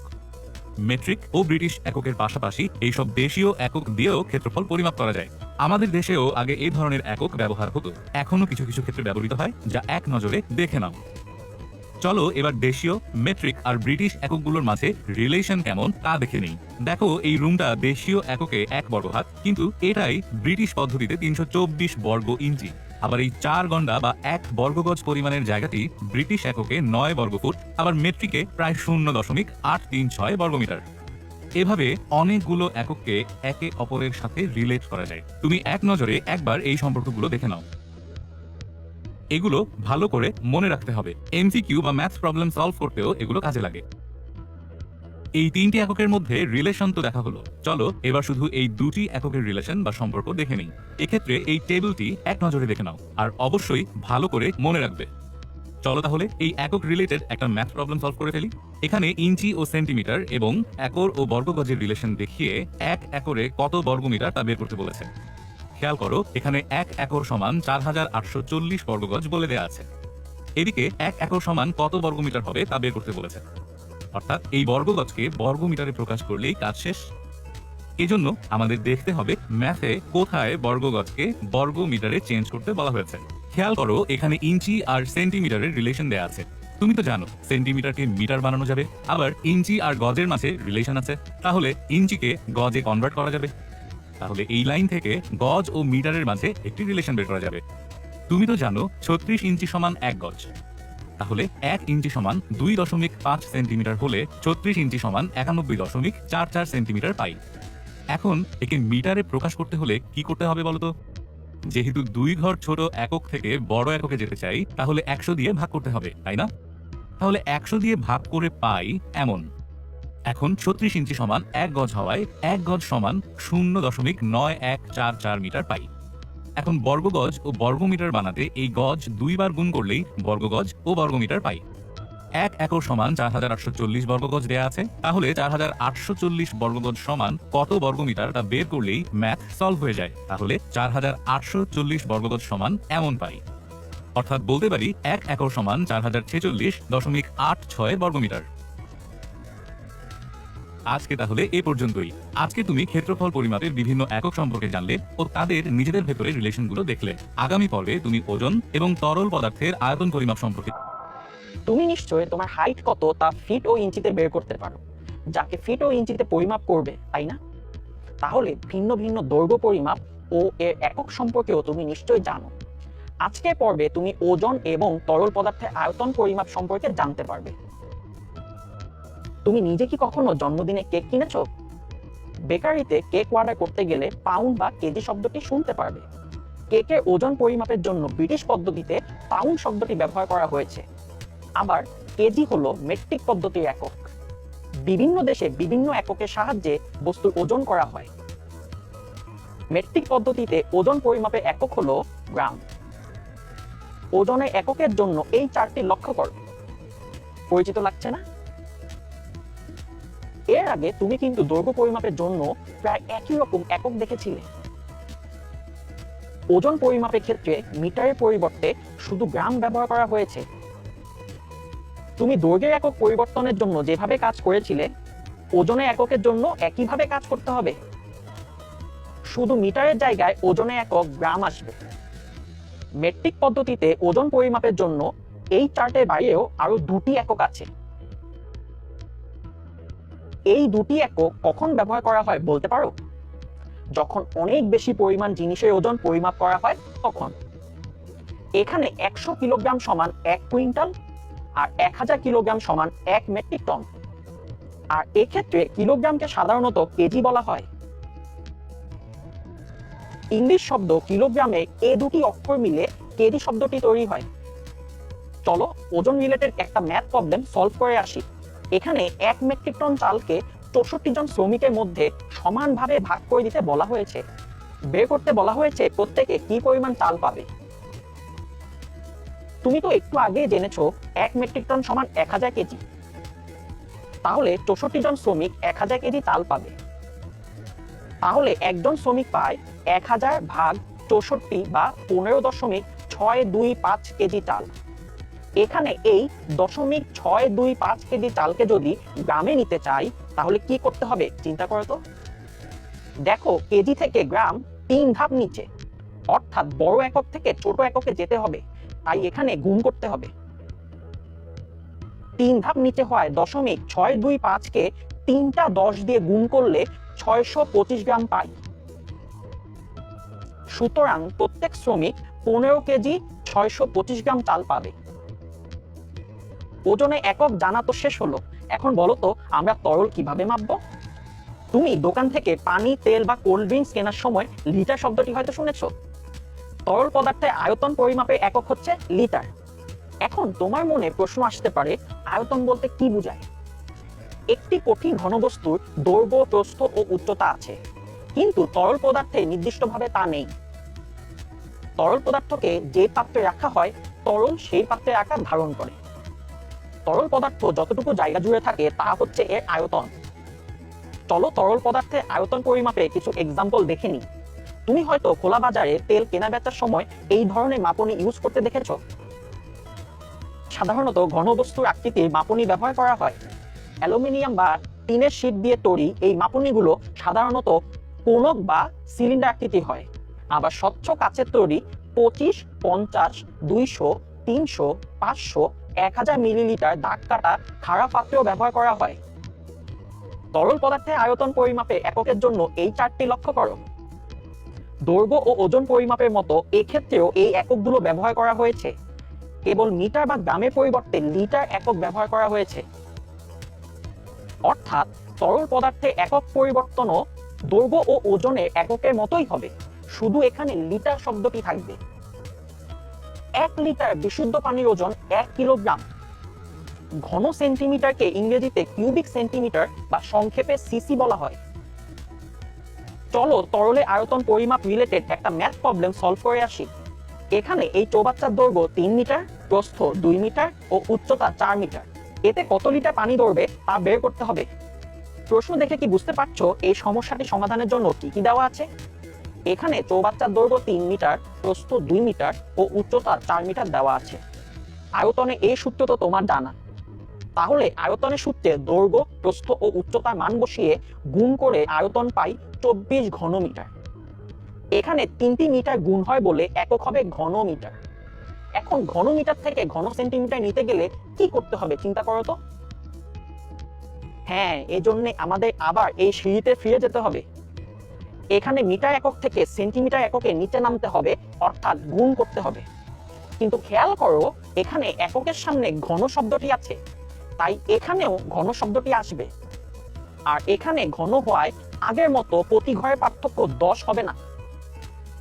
মেট্রিক ও ব্রিটিশ এককের পাশাপাশি এইসব দেশীয় একক দিয়েও ক্ষেত্রফল পরিমাপ করা যায়। আমাদের দেশেও আগে এই ধরনের একক ব্যবহার হতো, এখনো কিছু কিছু ক্ষেত্রে ব্যবহৃত হয়, যা এক নজরে দেখে নাও। চলো এবার দেশীয়, মেট্রিক আর ব্রিটিশ এককগুলোর মাঝে রিলেশন কেমন তা দেখে নিই। দেখো, এই রুমটা দেশীয় এককে 1 বর্গ হাত, কিন্তু এটাই ব্রিটিশ পদ্ধতিতে 324 বর্গ ইঞ্চি। আবার এই 4 গন্ডা বা 1 বর্গগজ পরিমাণের জায়গাটি ব্রিটিশ এককে 9 বর্গ ফুট, আবার মেট্রিকে প্রায় 0.836 বর্গমিটার। এভাবে অনেকগুলো একককে একে অপরের সাথে রিলেট করা যায়। তুমি এক নজরে একবার এই সম্পর্কগুলো দেখে নাও। এগুলো ভালো করে মনে রাখতে হবে। এমসিকিউ বা ম্যাথস প্রবলেম সলভ করতেও এগুলো কাজে লাগে। এই তিনটি এককের মধ্যে রিলেশন তো দেখা হলো, চলো এবার শুধু এই দুটি এককের রিলেশন বা সম্পর্ক দেখে নিই। এক্ষেত্রে এই টেবিলটি এক নজরে দেখে নাও, আর অবশ্যই ভালো করে মনে রাখবে। চলো তাহলে এই একক রিলেটেড একটা ম্যাথ প্রবলেম সলভ করে ফেলি। এখানে ইঞ্চি ও সেন্টিমিটার এবং একর ও বর্গগজের রিলেশন দেখিয়ে 1 একরে কত বর্গমিটার তা বের করতে বলেছে। খেয়াল করো, এখানে 1 একর সমান 4840 বর্গগজ বলে দেয়া আছে। এদিকে 1 একর সমান কত বর্গমিটার হবে তা বের করতে বলেছে। অর্থাৎ এই বর্গগজকে বর্গমিটারে প্রকাশ করলেই কাজ শেষ। এজন্য আমাদের দেখতে হবে ম্যাথে কোথায় বর্গগজকে বর্গমিটারে চেঞ্জ করতে বলা হয়েছে। খেয়াল করো, এখানে ইঞ্চি আর সেন্টিমিটারের রিলেশন দেয়া আছে। তুমি তো জানো সেন্টিমিটারকে মিটার বানানো যাবে, আবার ইঞ্চি আর গজের মাঝে রিলেশন আছে, তাহলে ইঞ্চিকে গজে কনভার্ট করা যাবে। তাহলে এই লাইন থেকে গজ ও মিটারের মাঝে একটি রিলেশন বের করা যাবে। তুমি তো জানো 36 ইঞ্চি সমান 1 গজ। তাহলে 1 ইঞ্চি সমান 2.5 সেন্টিমিটার হলে 36 ইঞ্চি সমান 91.44 সেন্টিমিটার পাই। এখন একে মিটারে প্রকাশ করতে হলে কি করতে হবে বলতো? যেহেতু 2 ঘর ছোট একক থেকে বড় এককে যেতে চাই, তাহলে 100 দিয়ে ভাগ করতে হবে, তাই না? তাহলে 100 দিয়ে ভাগ করে পাই এমন। এখন 36 ইঞ্চি সমান 1 গজ হওয়ায় 1 গজ সমান 0.9144 মিটার পাই। এখন বর্গগজ ও বর্গমিটার বানাতে এই গজ 2 বার গুণ করলেই বর্গগজ ও বর্গমিটার পাই। 1 একর সমান 4840 বর্গগজ দেয়া আছে, তাহলে 4840 বর্গগজ সমান কত বর্গমিটার তা বের করলেই ম্যাথ সলভ হয়ে যায়। তাহলে 4840 বর্গগজ সমান এমন পাই। অর্থাৎ বলতে পারি 1 একর সমান 4046.86 বর্গমিটার। আজকে তাহলে এ পর্যন্তই। আজকে তুমি ক্ষেত্রফল পরিমাপের বিভিন্ন একক সম্পর্কে জানলে ও তাদের নিজেদের ভেতরে রিলেশনগুলো দেখলে। আগামী পর্বে তুমি ওজন এবং তরল পদার্থের আয়তন পরিমাপ সম্পর্কে। তুমি নিশ্চয়ই তোমার হাইট কত তা ফিট ও ইঞ্চিতে বের করতে পারো, যাকে ফিট ও ইঞ্চিতে পরিমাপ করবে, তাই না? তাহলে ভিন্ন ভিন্ন দৈর্ঘ্য পরিমাপ ও এর একক সম্পর্কেও তুমি নিশ্চয়ই জানো। আজকের পর্বে তুমি ওজন এবং তরল পদার্থের আয়তন পরিমাপ সম্পর্কে জানতে পারবে। তুমি নিজে কি কখনো জন্মদিনে কেক কিনেছো? বেকারিতে কেক অর্ডার করতে গেলে পাউন্ড বা কেজি শব্দটি শুনতে পারবে। কেকের ওজন পরিমাপের জন্য ব্রিটিশ পদ্ধতিতে পাউন্ড শব্দটি ব্যবহার করা হয়েছে। আবার কেজি হলো মেট্রিক পদ্ধতির একক। বিভিন্ন দেশে বিভিন্ন এককের সাহায্যে বস্তুর ওজন করা হয়। মেট্রিক পদ্ধতিতে ওজন পরিমাপের একক হলো গ্রাম। ওজনের এককের জন্য এই চারটি লক্ষ্য করো। পরিচিত লাগছে না? এর আগে তুমি কিন্তু দৈর্ঘ্য পরিমাপের জন্য প্রায় একই রকম একক দেখেছিলে। ওজন পরিমাপের ক্ষেত্রে মিটারের পরিবর্তে শুধু গ্রাম ব্যবহার করা হয়েছে। তুমি দৈর্ঘ্যের একক পরিবর্তনের জন্য যেভাবে কাজ করেছিলে, ওজনের এককের জন্য একইভাবে কাজ করতে হবে। শুধু মিটারের জায়গায় ওজনের একক গ্রাম আসবে। মেট্রিক পদ্ধতিতে ওজন পরিমাপের জন্য এই চার্টের বাইরেও আরো দুটি একক আছে। এই দুটি একক কখন ব্যবহার করা হয় বলতে পারো? যখন অনেক বেশি পরিমাণ জিনিসের ওজন পরিমাপ করা হয় তখন। এখানে 100 কিলোগ্রাম সমান 1 কুইন্টাল আর 1000 কিলোগ্রাম সমান 1 মেট্রিক টন। আর এক্ষেত্রে কিলোগ্রামকে সাধারণত কেজি বলা হয়। ইংলিশ শব্দ কিলোগ্রামে এ দুটি অক্ষর মিলে কেজি শব্দটি তৈরি হয়। চলো ওজন রিলেটেড একটা ম্যাথ প্রবলেম সলভ করে আসি। এখানে 1 মেট্রিক টন চালকে 64 জন শ্রমিকের মধ্যে সমানভাবে ভাগ করে দিতে বলা হয়েছে। বের করতে বলা হয়েছে প্রত্যেকে কি পরিমাণ চাল পাবে। তুমি তো একটু আগে জেনেছো 1 মেট্রিক টন সমান 1000 কেজি। তাহলে 64 জন শ্রমিক 1000 কেজি চাল পাবে। তাহলে একজন শ্রমিক পায় 1000 ভাগ 64 বা 15.625 কেজি চাল। এখানে এই 0.625 কেজি চালকে যদি গ্রামে নিতে চাই তাহলে কি করতে হবে চিন্তা করো তো। দেখো কেজি থেকে গ্রাম 3 ধাপ নিচে, অর্থাৎ বড় একক থেকে ছোট এককে যেতে হবে, তাই এখানে গুণ করতে হবে। 3 ধাপ নিচে হয় 0.625 কে 3টা 10 দিয়ে গুণ করলে 625 গ্রাম পাই। সুতরাং প্রত্যেক শ্রমিক 15 কেজি 625 গ্রাম চাল পাবে। ওজনে একক জানা তো শেষ হলো, এখন বলো তো আমরা তরল কিভাবে মাপবো? তুমি দোকান থেকে পানি, তেল বা কোল্ড ড্রিঙ্কস কেনার সময় লিটার শব্দটি হয়তো শুনেছো। তরল পদার্থের আয়তন পরিমাপের একক হচ্ছে লিটার। এখন তোমার মনে প্রশ্ন আসতে পারে, আয়তন বলতে কি বোঝায়? একটি কঠিন ঘনবস্তুর দৈর্ঘ্য, প্রস্থ ও উচ্চতা আছে, কিন্তু তরল পদার্থে নির্দিষ্টভাবে তা নেই। তরল পদার্থকে যে পাত্রে রাখা হয় তরল সেই পাত্রের আকার ধারণ করে। তরল পদার্থ যতটুকু জায়গা জুড়ে থাকে তা হচ্ছে এর আয়তন। চলো তরল পদার্থের আয়তন পরিমাপে কিছু এক্সাম্পল দেখে নিই। তুমি হয়তো খোলা বাজারে তেল কেনা বেচার সময় এই ধরনের মাপনী ইউজ করতে দেখেছো। সাধারণত ঘনবস্তুর আকৃতির মাপনী ব্যবহার করা হয়। অ্যালুমিনিয়াম বা টিনের শীট দিয়ে তৈরি এই মাপনীগুলো সাধারণত কোণক বা সিলিন্ডার আকৃতি হয়। আবার স্বচ্ছ কাচের তৈরি 25, 50, 200, 300, 500, 1000 মিলিলিটার দাগ কাটা খাড়া পাত্রেও ব্যবহার করা হয়। তরল পদার্থের আয়তন পরিমাপে এককের জন্য এই চারটি লক্ষ্য করো। দৈর্ঘ্য ও ওজন পরিমাপের মতো এক্ষেত্রেও এই এককগুলো ব্যবহার করা হয়েছে। কেবল মিটার বা গ্রামের পরিবর্তে লিটার একক ব্যবহার করা হয়েছে। অর্থাৎ তরল পদার্থের একক পরিবর্তনও দৈর্ঘ্য ও ওজনের এককের মতোই হবে, শুধু এখানে লিটার শব্দটি থাকবে। 1 লিটার বিশুদ্ধ পানির ওজন 1 কিলোগ্রাম। ঘন সেন্টিমিটারকে ইংরেজিতে কিউবিক সেন্টিমিটার বা সংক্ষেপে সিসি বলা হয়। চলো তরলের আয়তন পরিমাপ রিলেটেড একটা ম্যাথ প্রবলেম সলভ করে আসি। এখানে এই চৌবাচ্চার দৈর্ঘ্য 3 মিটার, প্রস্থ 2 মিটার ও উচ্চতা 4 মিটার। এতে কত লিটার পানি ধরবে তা বের করতে হবে। প্রশ্ন দেখে কি বুঝতে পারছো এই সমস্যাটি সমাধানের জন্য কি কি দেওয়া আছে? এখানে চৌবাচ্চার দৈর্ঘ্য 3 মিটার, প্রস্থ 2 মিটার ও উচ্চতা 4 মিটার দেওয়া আছে। আয়তনে এই সূত্র তো তোমার জানা। তাহলে আয়তনের সূত্রে দৈর্ঘ্য, প্রস্থ ও উচ্চতার মান বসিয়ে গুণ করে আয়তন পাই 24 ঘনমিটার। এখানে 3টি মিটার গুণ হয় বলে একক হবে ঘনমিটার। এখন ঘনমিটার থেকে ঘন সেন্টিমিটার নিতে গেলে কি করতে হবে চিন্তা করো তো। হ্যাঁ, এজন্য আমাদের আবার এই সিঁড়িতে ফিরে যেতে হবে। এখানে মিটার একক থেকে সেন্টিমিটার এককে নিচে নামতে হবে, অর্থাৎ গুণ করতে হবে। কিন্তু খেয়াল করো এখানে এককের সামনে ঘন শব্দটি আছে, তাই এখানেও ঘন শব্দটি আসবে। আর এখানে ঘন হওয়ায় আগের মতো প্রতি ঘরের পার্থক্য 10 হবে না,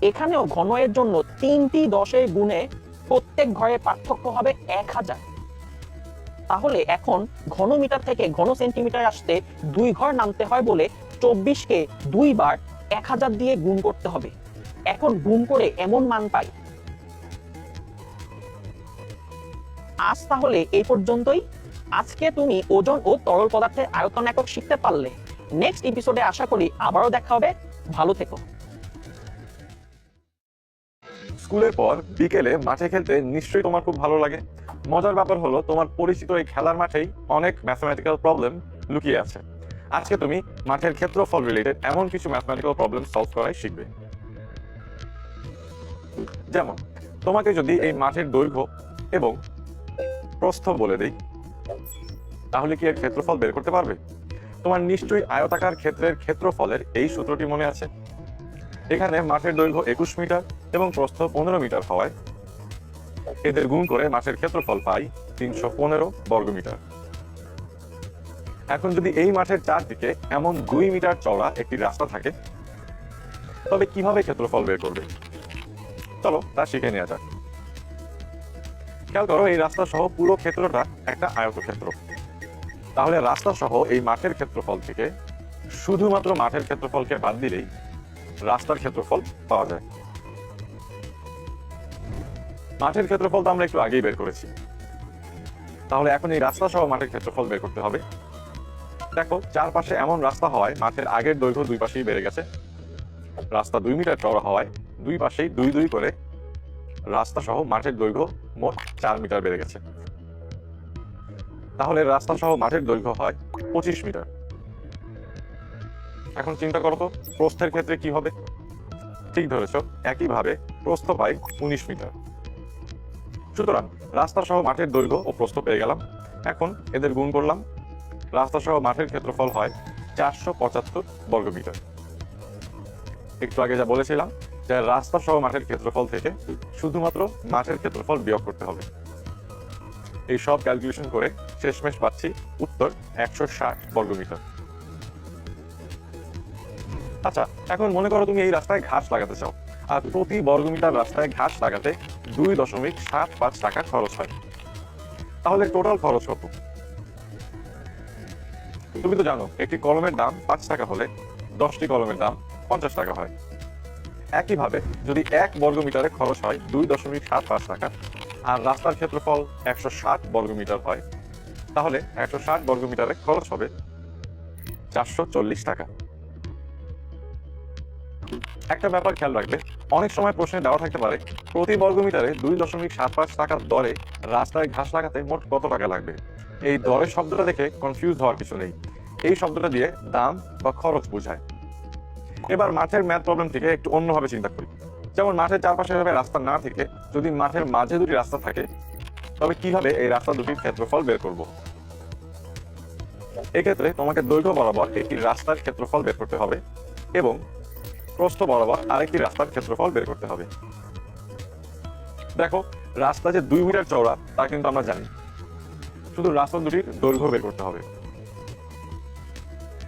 এখানেও ঘন এর জন্য 3টি 10-এর গুণে প্রত্যেক ঘরের পার্থক্য হবে 1000। তাহলে এখন ঘন মিটার থেকে ঘন সেন্টিমিটার আসতে 2 ঘর নামতে হয় বলে 24কে 2 বার 1000 দিয়ে গুণ করতে হবে। এখন গুণ করে এমন মান পাই। আজ তাহলে এই পর্যন্তই। আজকে তুমি ওজন ও তরল পদার্থের আয়তন একক শিখতে পারলে। নেক্সট এপিসোডে আশা করি আবারও দেখা হবে। ভালো থেকো। স্কুলের পর বিকেলে মাঠে খেলতে নিশ্চয়ই তোমার খুব ভালো লাগে। মজার ব্যাপার হলো তোমার পরিচিত এই খেলার মাঠেই অনেক ম্যাথমেটিক্যাল প্রবলেম লুকিয়ে আছে। আজকে তুমি মাঠের ক্ষেত্রফল রিলেটেড এমন কিছু ম্যাথমেটিক্যাল প্রবলেম সলভ করাই শিখবে। যেমন তোমাকে যদি এই মাঠের দৈর্ঘ্য এবং প্রস্থ বলে দেই, তাহলে কি এর ক্ষেত্রফল বের করতে পারবে? তোমার নিশ্চয়ই আয়তাকার ক্ষেত্রের ক্ষেত্রফলের এই সূত্রটি মনে আছে। এখানে মাঠের দৈর্ঘ্য 21 মিটার এবং প্রস্থ 15 মিটার হওয়ায় এদের গুণ করে মাঠের ক্ষেত্রফল পাই 315 বর্গমিটার। এখন যদি এই মাঠের চারদিকে এমন 2 মিটার চওড়া একটি রাস্তা থাকে, তবে কিভাবে ক্ষেত্রফল বের করবে? চলো তা শিখে নেওয়া যাক। খেয়াল করো, এই রাস্তা সহ পুরো ক্ষেত্রটা একটা আয়তক্ষেত্র। তাহলে রাস্তা সহ এই মাঠের ক্ষেত্রফল থেকে শুধুমাত্র মাঠের ক্ষেত্রফলকে বাদ দিলেই রাস্তার ক্ষেত্রফল পাওয়া যায়। মাঠের ক্ষেত্রফল তো আমরা একটু আগেই বের করেছি। তাহলে এখন এই রাস্তা সহ মাঠের ক্ষেত্রফল বের করতে হবে। দেখো, চারপাশে এমন রাস্তা হওয়ায় মাঠের আগের দৈর্ঘ্য দুই পাশেই বেড়ে গেছে। রাস্তা 2 মিটার চওড়া হওয়ায় দুই পাশেই 2 করে রাস্তা সহ মাঠের দৈর্ঘ্য মোট 4 মিটার বেড়ে গেছে। তাহলে রাস্তা সহ মাঠের দৈর্ঘ্য হয় 25 মিটার। এখন চিন্তা করো তো, প্রস্থের ক্ষেত্রে কি হবে? ঠিক ধরেছ, একইভাবে প্রস্থ পাই 19 মিটার। সুতরাং রাস্তা সহ মাঠের দৈর্ঘ্য ও প্রস্থ পেয়ে গেলাম। এখন এদের গুণ করলাম। রাস্তা সহ মাঠের ক্ষেত্রফল হয় 475 বর্গমিটার। একটু আগে যা বলেছিলাম যে রাস্তা সহ মাঠের ক্ষেত্রফল থেকে শুধুমাত্র মাঠের ক্ষেত্রফল বিয়োগ করতে হবে। এই সব ক্যালকুলেশন করে শেষমেশ পাচ্ছি উত্তর 160 বর্গমিটার। আচ্ছা, এখন মনে করো তুমি এই রাস্তায় ঘাস লাগাতে চাও, আর প্রতি বর্গমিটার রাস্তায় ঘাস লাগাতে 2.75 টাকা খরচ হয়। তাহলে টোটাল খরচ কত? তুমি তো জানো একটি কলমের দাম 5 টাকা হলে 10টি কলমের দাম 50 টাকা হয়। একইভাবে যদি 1 বর্গমিটারে খরচ হয় 2.75 টাকা আর রাস্তার ক্ষেত্রফল 160 বর্গমিটার হয়, তাহলে 160 বর্গমিটারে খরচ হবে 440 টাকা। একটা ব্যাপার খেয়াল রাখবে, অনেক সময় প্রশ্নে দেওয়া থাকতে পারে প্রতি বর্গমিটারে 2.75 টাকার দরে রাস্তায় ঘাস লাগাতে মোট কত টাকা লাগবে। এই দরের শব্দটা দেখে কনফিউজ হওয়ার কিছু নেই। এই শব্দটা দিয়ে দাম বা খরচ বোঝায়। এবার মাঠের ম্যাথ প্রবলেম থেকে একটু অন্যভাবে চিন্তা করি। যেমন মাঠের চারপাশে ভাবে রাস্তা না থেকে যদি মাঠের মাঝে দুটি রাস্তা থাকে, তবে কিভাবে এই রাস্তা দুটির ক্ষেত্রফল বের করব? এক্ষেত্রে তোমাকে দৈর্ঘ্য বরাবর একটি রাস্তার ক্ষেত্রফল বের করতে হবে এবং প্রস্থ বরাবর আরেকটি রাস্তার ক্ষেত্রফল বের করতে হবে। দেখো, রাস্তা যে 2 মিটার চওড়া তা কিন্তু আমরা জানি, শুধু রাস্তা দুটির দৈর্ঘ্য বের করতে হবে।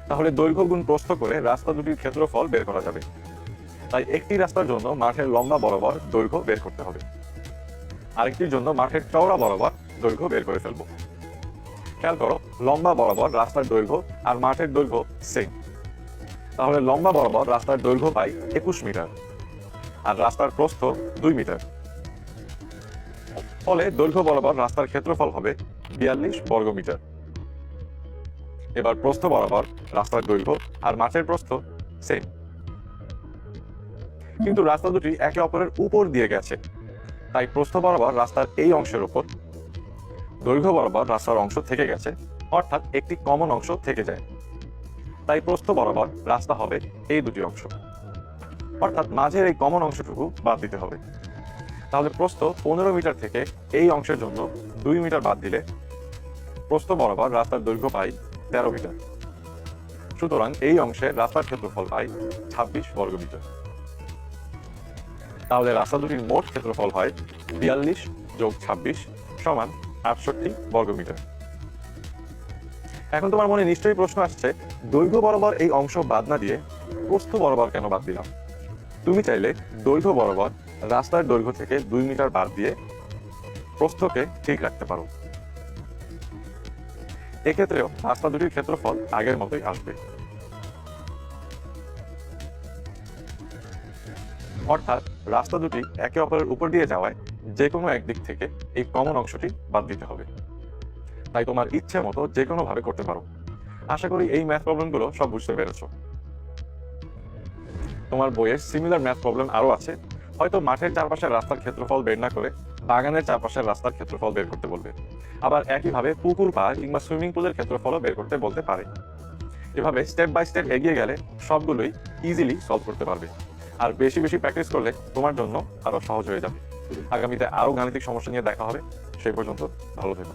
তাহলে দৈর্ঘ্য গুণ প্রস্থ করে রাস্তা দুটির ক্ষেত্রফল বের করা যাবে। তাই একটি রাস্তার জন্য মাঠের লম্বা বরাবর দৈর্ঘ্য বের করতে হবে, আরেকটির জন্য মাঠের চওড়া বরাবর দৈর্ঘ্য বের করে ফেলবো। খেয়াল করো, লম্বা বরাবর রাস্তার দৈর্ঘ্য আর মাঠের দৈর্ঘ্য সেম। তাহলে লম্বা বরাবর রাস্তার দৈর্ঘ্য পাই 21 মিটার আর রাস্তার প্রস্থ 2 মিটার। ফলে দৈর্ঘ্য বরাবর রাস্তার ক্ষেত্রফল হবে 42 বর্গমিটার। এবার প্রস্থ বরাবর রাস্তার দৈর্ঘ্য আর মাঠের প্রস্থ সেম, কিন্তু রাস্তা দুটি একে অপরের উপর দিয়ে গেছে। তাই প্রস্থ বরাবর রাস্তার এই অংশের উপর, দৈর্ঘ্য বরাবর রাস্তার অংশ থেকে গেছে, অর্থাৎ একটি কমন অংশ থেকে যায়। তাই প্রস্থ বরাবর রাস্তা হবে এই দুটি অংশ, অর্থাৎ মাঝের এই কমন অংশটুকু বাদ দিতে হবে। তাহলে প্রস্থ 15 মিটার থেকে এই অংশের জন্য 2 মিটার বাদ দিলে প্রস্থ বরাবর রাস্তার দৈর্ঘ্য পাই 13 মিটার। সুতরাং এই অংশে রাস্তার ক্ষেত্রফল পাই 26 বর্গমিটার। তাহলে রাস্তা দুটির মোট ক্ষেত্রফল হয় 42 + 26 = 68 বর্গমিটার। এখন তোমার মনে নিশ্চয়ই প্রশ্ন আসছে, দৈর্ঘ্য বরাবর এই অংশ বাদ না দিয়ে প্রস্থ বরাবর কেন বাদ দিলাম? তুমি চাইলে দৈর্ঘ্য বরাবর রাস্তার দৈর্ঘ্য থেকে 2 মিটার বাদ দিয়ে প্রস্থকে ঠিক রাখতে পারো। এক্ষেত্রেও রাস্তা দুটির ক্ষেত্রফল আগের মতোই আসবে। অর্থাৎ রাস্তা দুটি একে অপরের উপর দিয়ে যাওয়ায় যে কোনো একদিক থেকে এই কমন অংশটি বাদ দিতে হবে। তাই তোমার ইচ্ছে মতো যে কোনো ভাবে করতে পারো। আশা করি এই ম্যাথ প্রবলেমগুলো সব বুঝতে পেরেছো। তোমার বইয়ের সিমিলার ম্যাথ প্রবলেম আরো আছে। হয়তো মাঠের চারপাশের রাস্তার ক্ষেত্রফল বের না করে বাগানের চারপাশের রাস্তার ক্ষেত্রফল বের করতে বলবে। আবার একইভাবে পুকুর পাড় কিংবা সুইমিং পুলের ক্ষেত্রফলও বের করতে বলতে পারে। এভাবে স্টেপ বাই স্টেপ এগিয়ে গেলে সবগুলোই ইজিলি সলভ করতে পারবে। আর বেশি বেশি প্র্যাকটিস করলে তোমার জন্য আরো সহজ হয়ে যাবে। আগামীতে আরো গাণিতিক সমস্যা নিয়ে দেখা হবে। সেই পর্যন্ত ভালো থেকো।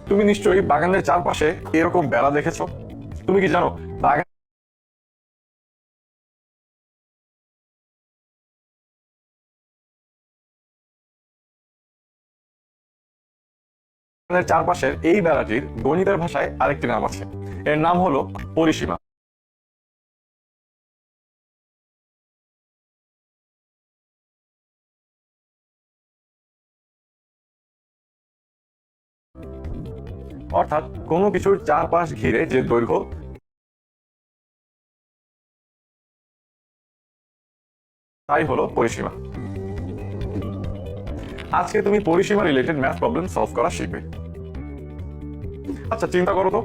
তুমি নিশ্চয়ই বাগানের চারপাশে এরকম বেড়া দেখেছো। তুমি কি জানো বাগানের চারপাশের এই বেড়াটির গণিতের ভাষায় আরেকটি নাম আছে। এর নাম হলো পরিসীমা। অর্থাৎ কোনো কিছুর চারপাশ ঘিরে যে দৈর্ঘ্য, তাই হলো পরিসীমা। আজকে তুমি পরিসীমা রিলেটেড ম্যাথ প্রবলেম সলভ করা শিখবে। আচ্ছা চিন্তা করো তো,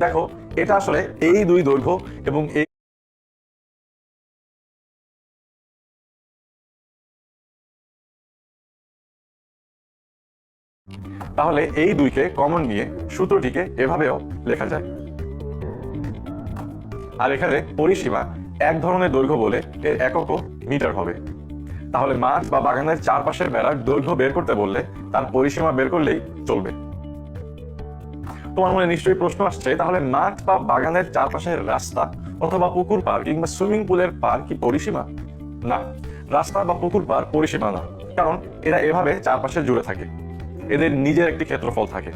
দেখো এটা আসলে এই দুই দৈর্ঘ্য এবং এই তাহলে এই দুইকে কমন নিয়ে সূত্রটিকে এভাবেও লেখা যায়। আর এখানে পরিসীমা এক ধরনের দৈর্ঘ্য বলে এর এককও মিটার হবে। তাহলে মাঠ বা বাগানের চারপাশের বেড়ার দৈর্ঘ্য বের করতে বললে তার পরিসীমা বের করলেই চলবে। তোমার মনে নিশ্চয়ই প্রশ্ন আসছে, তাহলে মাঠ বা বাগানের চারপাশের রাস্তা অথবা পুকুর পাড় কিংবা সুইমিং পুলের পাড় কি পরিসীমা? না, রাস্তা বা পুকুর পাড় পরিসীমা না, কারণ এরা এভাবে চারপাশে জুড়ে থাকে, এদের নিজের একটি ক্ষেত্রফল থাকে।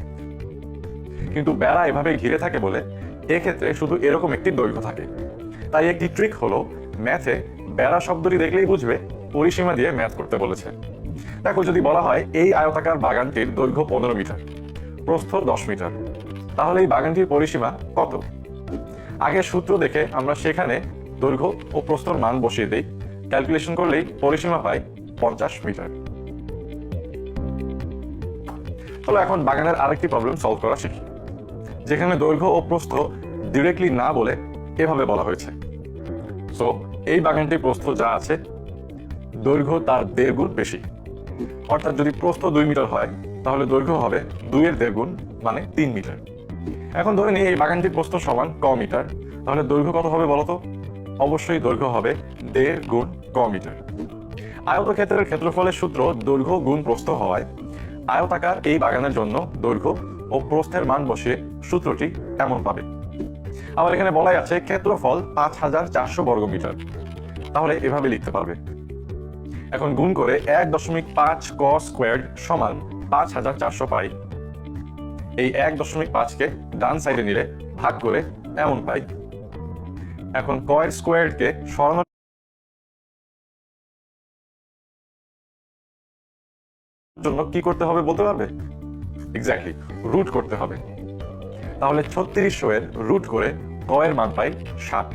কিন্তু বেড়া এভাবে ঘিরে থাকে বলে এক্ষেত্রে শুধু এরকম একটি দৈর্ঘ্য থাকে। তাই একটি ট্রিক হলো, ম্যাথে বেড়া শব্দটি দেখলেই বুঝবে পরিসীমা দিয়ে ম্যাথ করতে বলেছে। দেখো যদি বলা হয় এই আয়তাকার বাগানটির দৈর্ঘ্য 15 মিটার, প্রস্থ 10 মিটার, তাহলে এই বাগানটির পরিসীমা কত? আগে সূত্র দেখে আমরা সেখানে দৈর্ঘ্য ও প্রস্থর মান বসিয়ে দিই, ক্যালকুলেশন করলেই পরিসীমা পাই 50 মিটার। চলো এখন বাগানের আরেকটি প্রবলেম সলভ করা শিখি, যেখানে দৈর্ঘ্য ও প্রস্থ ডিরেক্টলি না বলে এভাবে বলা হয়েছে। সো এই বাগানটির প্রস্থ যা আছে দৈর্ঘ্য তার 1.5 গুণ বেশি। অর্থাৎ যদি প্রস্থ 2 মিটার হয় তাহলে দৈর্ঘ্য হবে 2 এর 1.5 গুণ, মানে 3 মিটার। এখন ধরে নিই এই বাগানটির প্রস্থ সমান ক মিটার, তাহলে দৈর্ঘ্য কত হবে বলতো? অবশ্যই দৈর্ঘ্য হবে 1.5 গুণ ক মিটার। আয়তক্ষেত্রের ক্ষেত্রফলের সূত্র দৈর্ঘ্য গুণ প্রস্থ হওয়ায় আয়তাকার এই বাগানের জন্য দৈর্ঘ্য ও প্রস্থের মান বসিয়ে সূত্রটি এমন পাবে। আবার এখানে বলাই আছে ক্ষেত্রফল 5400 বর্গমিটার, তাহলে এভাবে লিখতে পারবে। এখন গুণ করে 1.5 ক স্কোয়ার্ড সমান 5400 পাই। এই 1.5কে ডান সাইডে নিলে ভাগ করে এমন পাই। এখন ক এর স্কোয়ার্ডকে সরানোর জন্য কি করতে হবে বলতে পারবে? এক্স্যাক্টলি, রুট করতে হবে। তাহলে 3600 এর রুট করে ক এর মান পাই 60।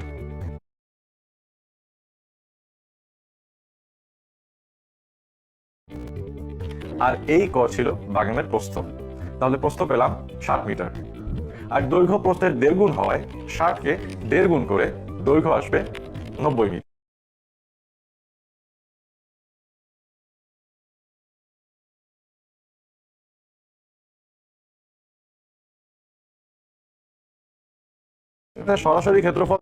আর এই ক ছিল বাগানের প্রস্থ, তাহলে প্রস্থ পেলাম 60 মিটার। আর দৈর্ঘ্য প্রস্থের 1.5 গুণ হওয়ায় 60কে 1.5 গুণ করে দৈর্ঘ্য আসবে 90 মিটার। এটা সরাসরি ক্ষেত্রফল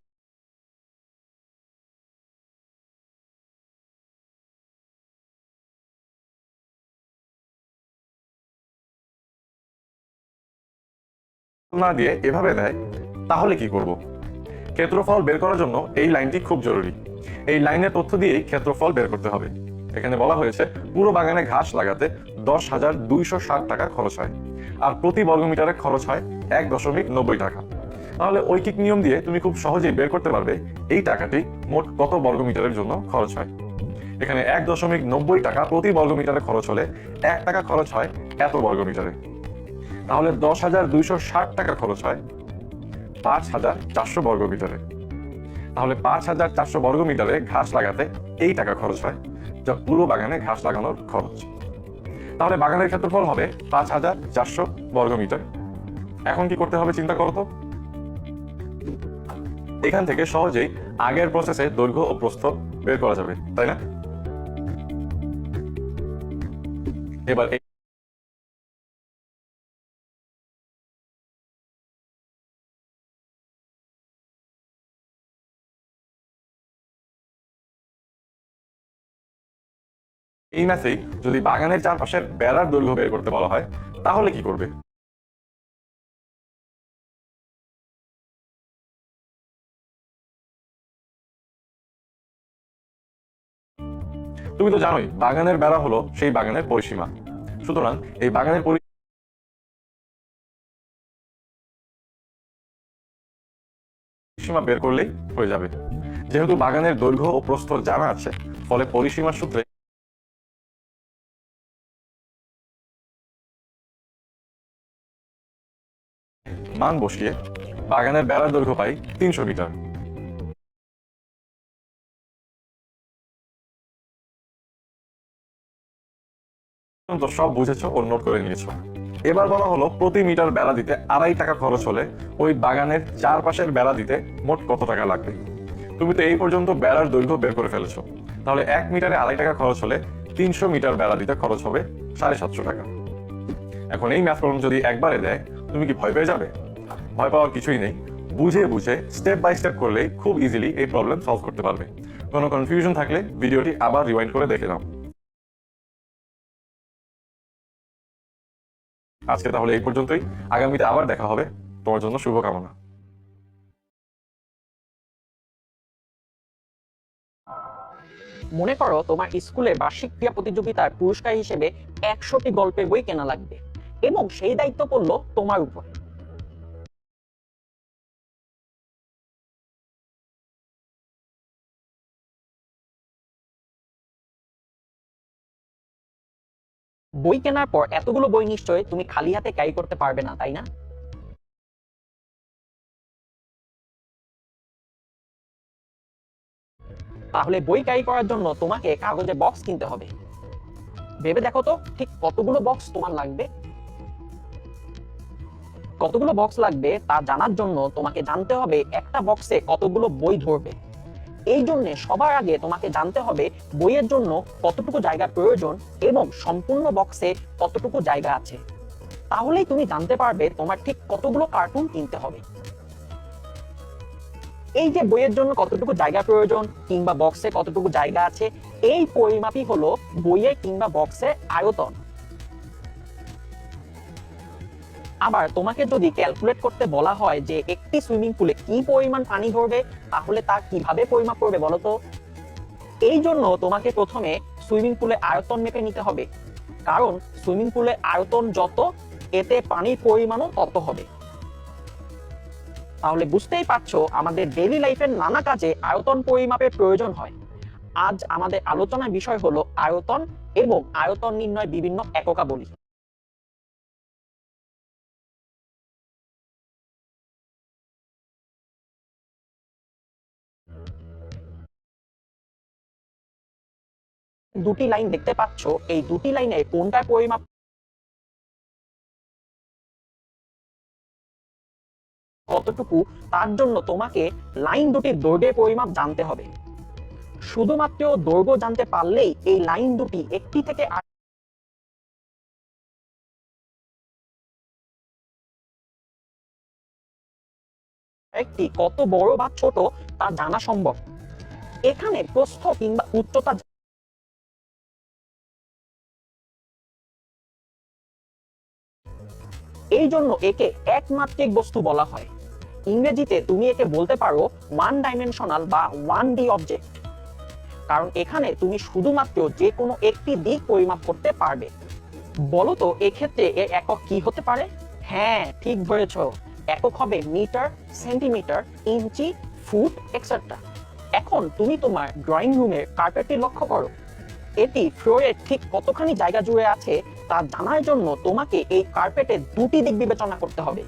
না দিয়ে এভাবে দেয়, তাহলে কি করব? ক্ষেত্রফল বের করার জন্য এই লাইনটি খুব জরুরি। এই লাইনের তথ্য দিয়েই ক্ষেত্রফল বের করতে হবে। এখানে বলা হয়েছে পুরো বাগানে ঘাস লাগাতে 10,260 টাকা খরচ হয়, আর প্রতি বর্গমিটারে খরচ হয় 1.90 টাকা। তাহলে ঐকিক নিয়ম দিয়ে তুমি খুব সহজেই বের করতে পারবে এই টাকাটি মোট কত বর্গমিটারের জন্য খরচ হয়। এখানে 1.90 টাকা প্রতি বর্গমিটারে খরচ হলে 1 টাকা খরচ হয় এত বর্গমিটারে। তাহলে 10,260 টাকা খরচ হয় 5,400 বর্গমিটারে। তাহলে 5,400 বর্গমিটারে ঘাস লাগাতে এই টাকা খরচ হয়, যা পুরো বাগানে ঘাস লাগানোর খরচ। তাহলে বাগানের ক্ষেত্রফল হবে 5,400 বর্গমিটার। এখন কি করতে হবে চিন্তা করো তো। এখান থেকে সহজেই আগের প্রসেসে দৈর্ঘ্য ও প্রস্থ বের করা যাবে, তাই না? এবার এই ম্যাথেই যদি বাগানের চারপাশের বেড়ার দৈর্ঘ্য বের করতে বলা হয়, তাহলে কি করবে? তুমি তো জানোই বাগানের বেড়া হলো সেই বাগানের পরিসীমা। সুতরাং এই বাগানের পরিসীমা বের করলেই হয়ে যাবে। যেহেতু বাগানের দৈর্ঘ্য ও প্রস্থ জানা আছে, ফলে পরিসীমার সূত্রে মান বসিয়ে বাগানের বেড়ার দৈর্ঘ্য পাই 300 মিটার। তো সব বুঝেছো ও নোট করে নিয়েছো। এবার বলা হলো প্রতি মিটার বেড়া দিতে 2.5 টাকা খরচ হলে ওই বাগানের চারপাশের বেড়া দিতে মোট কত টাকা লাগবে। তুমি তো এই পর্যন্ত বেড়ার দৈর্ঘ্য বের করে ফেলেছো। তাহলে 1 মিটারে 2.5 টাকা খরচ হলে 300 মিটার বেড়া দিতে খরচ হবে 750 টাকা। এখন এই ম্যাথ প্রবলেম যদি একবারে দেয়, তুমি কি ভয় পেয়ে যাবে? ভয় পাওয়ার কিছুই নেই। বুঝে বুঝে স্টেপ বাই স্টেপ করলেই খুব ইজিলি এই প্রবলেম সলভ করতে পারবে। কোনো কনফিউশন থাকলে ভিডিওটি আবার রিওয়াইন্ড করে দেখে নাও। আজকে তাহলে এই পর্যন্তই। আগামীতে আবার দেখা হবে। তোমার জন্য শুভকামনা। মনে করো তোমার স্কুলে বার্ষিক ক্রীড়া প্রতিযোগিতার পুরস্কার হিসেবে 100টি গল্পের বই কেনা লাগবে এবং সেই দায়িত্ব পড়লো তোমার উপর। বই কেনার পর এতগুলো বই নিশ্চয় তুমি খালি হাতে ক্যারি করতে পারবে না, তাই না? তাহলে বই ক্যারি করার জন্য তোমাকে কাগজে বক্স কিনতে হবে। ভেবে দেখো তো ঠিক কতগুলো বক্স তোমার লাগবে। কতগুলো বক্স লাগবে তা জানার জন্য তোমাকে জানতে হবে একটা বক্সে কতগুলো বই ধরবে। এই জন্য সবার আগে তোমাকে জানতে হবে বইয়ের জন্য কতটুকু জায়গা প্রয়োজন এবং সম্পূর্ণ বক্সে কতটুকু জায়গা আছে। তাহলেই তুমি জানতে পারবে তোমার ঠিক কতগুলো কার্টুন কিনতে হবে। এই যে বইয়ের জন্য কতটুকু জায়গা প্রয়োজন কিংবা বক্সে কতটুকু জায়গা আছে, এই পরিমাপই হলো বইয়ের কিংবা বক্সের আয়তন। আবার তোমাকে যদি ক্যালকুলেট করতে বলা হয় যে একটি সুইমিং পুলে কি পরিমাণ পানি ধরবে, তাহলে তা কিভাবে পরিমাপ করবে বলো তো? এই জন্য তোমাকে প্রথমে সুইমিং পুলে আয়তন মেপে নিতে হবে, কারণ সুইমিং পুলে আয়তন যত, এতে পানির পরিমাণও তত হবে। তাহলে বুঝতেই পারছো আমাদের ডেইলি লাইফের নানা কাজে আয়তন পরিমাপের প্রয়োজন হয়। আজ আমাদের আলোচনার বিষয় হলো আয়তন এবং আয়তন নির্ণয় বিভিন্ন এককাবলী। দুটি লাইন দেখতে পাচ্ছ, এই দুটি লাইনের কোনটার পরিমাপ কতটুকু তার জন্য তোমাকে লাইন দুটির দৈর্ঘ্যের পরিমাপ জানতে হবে। শুধুমাত্র দৈর্ঘ্য জানতে পারলেই এই লাইন দুটি একটি থেকে একটি কত বড় বা ছোট তা জানা সম্ভব। এখানে প্রস্থ কিংবা উচ্চতা এই জন্য একে একমাত্রিক বস্তু বলা হয়। ইংরেজিতে তুমি একে বলতে পারো ওয়ান ডাইমেনশনাল বা 1D অবজেক্ট, কারণ এখানে তুমি শুধুমাত্র যে কোনো একটি দিক পরিমাপ করতে পারবে। বলো তো এক্ষেত্রে এর একক কি হতে পারে? হ্যাঁ, ঠিক ধরেছো, একক হবে মিটার, সেন্টিমিটার, ইঞ্চি, ফুট এক্সেট্রা। এখন তুমি তোমার ড্রয়িং রুমের কার্পেটটি লক্ষ্য করো। এটি ফ্লোরের ঠিক কতখানি জায়গা জুড়ে আছে তা জানার জন্য তোমাকে এই কার্পেটের দুটি দিক বিবেচনা করতে হবে।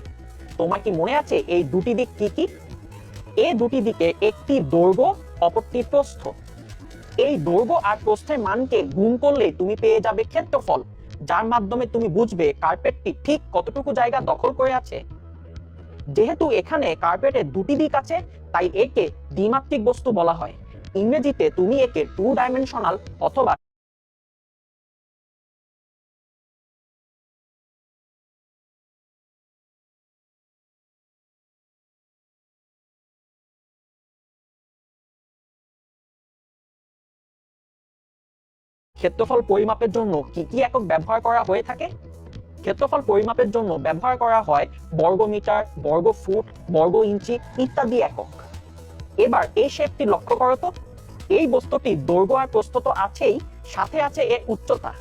তোমার কি মনে আছে এই দুটি দিক কি কি? এই দুটি দিকে একটি দৈর্ঘ্য, অপরটি প্রস্থ। এই দৈর্ঘ্য আর প্রস্থের মানকে গুণ করলে তুমি পেয়ে যাবে ক্ষেত্রফল, যার মাধ্যমে তুমি বুঝবে কার্পেটটি ঠিক কতটুকু জায়গা দখল করে আছে। যেহেতু এখানে কার্পেটের দুটি দিক আছে, তাই একে দ্বিমাত্রিক বস্তু বলা হয়। ইংরেজিতে তুমি একে 2 ডাইমেনশনাল অথবা ক্ষেত্রফল পরিমাপের জন্য কি কি একক ব্যবহার করা হয়ে থাকে? ক্ষেত্রফল পরিমাপের জন্য ব্যবহার করা হয় বর্গমিটার, বর্গ ফুট, বর্গ ইঞ্চি ইত্যাদি একক। এবার এই শেপটি লক্ষ্য করো তো। এই বস্তুটি দৈর্ঘ্য আর প্রস্থ তো আছেই, সাথে আছে এর উচ্চতা।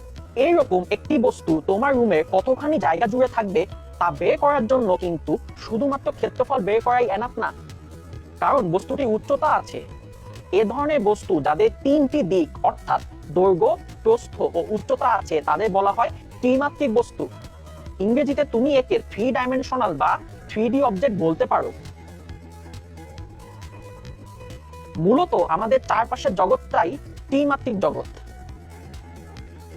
এইরকম একটি বস্তু তোমার রুমে কতখানি জায়গা জুড়ে থাকবে তা বের করার জন্য কিন্তু শুধুমাত্র ক্ষেত্রফল বের করাই এনাফ না, কারণ বস্তুটির উচ্চতা আছে। এ ধরনের বস্তু যাদের তিনটি দিক অর্থাৎ দৈর্ঘ্য, প্রস্থ ও উচ্চতা আছে তাদের বলা হয় ত্রিমাত্রিক বস্তু। ইংরেজিতে তুমি একে 3 ডাইমেনশনাল বা 3D অবজেক্ট বলতে পারো। মূলত আমাদের চারপাশের জগৎটাই ত্রিমাত্রিক জগৎ।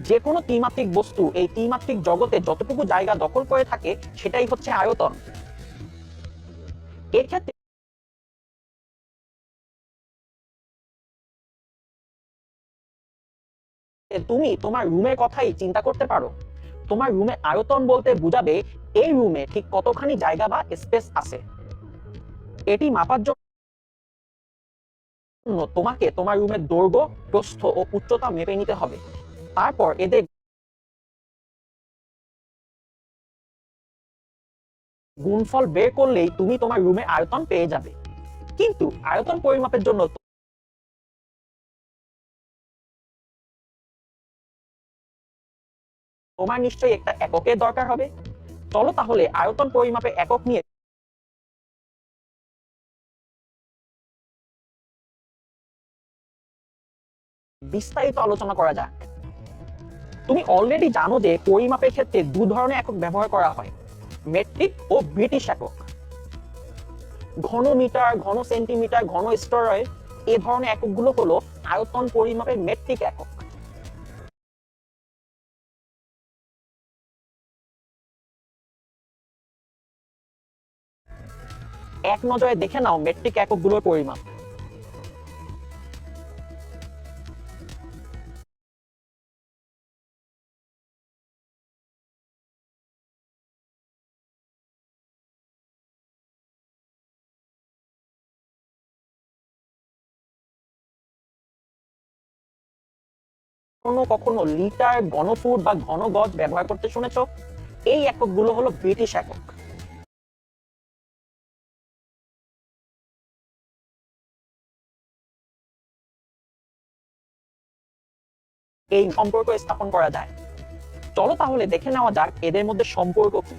যে কোনো ত্রিমাত্রিক বস্তু এই ত্রিমাত্রিক জগতে যতটুকু জায়গা দখল করে থাকে সেটাই হচ্ছে আয়তন। এক্ষেত্রে তুমি তোমার রুমের কথাই চিন্তা করতে পারো। তোমার রুমে আয়তন বলতে বোঝাবে এই রুমে ঠিক কতখানি জায়গা বা স্পেস আছে। এটি মাপার জন্য তোমাকে তোমার রুমের দৈর্ঘ্য, প্রস্থ ও উচ্চতা মেপে নিতে হবে। তারপর এদের গুণফল বের করলেই তুমি তোমার রুমে আয়তন পেয়ে যাবে। কিন্তু আয়তন পরিমাপের জন্য তোমার নিশ্চয়ই একটা এককের দরকার হবে। চলো তাহলে আয়তন পরিমাপের একক নিয়ে বিস্তারিত আলোচনা করা যাক। তুমি অলরেডি জানো যে পরিমাপের ক্ষেত্রে 2 ধরনের একক ব্যবহার করা হয়, মেট্রিক ও ব্রিটিশ একক। ঘন মিটার, ঘন সেন্টিমিটার, ঘন স্টেরয়েড এই ধরনের এককগুলো হলো আয়তন পরিমাপের মেট্রিক একক। এক নজরে দেখে নাও মেট্রিক এককগুলোর পরিমাপ। কখনো কখনো লিটার, ঘনফুট বা ঘন গজ ব্যবহার করতে শুনেছো? এই এককগুলো হলো ব্রিটিশ একক। এই সম্পর্ক স্থাপন করা যায়। চলো তাহলে দেখে নেওয়া যাক এদের মধ্যে সম্পর্ক কি।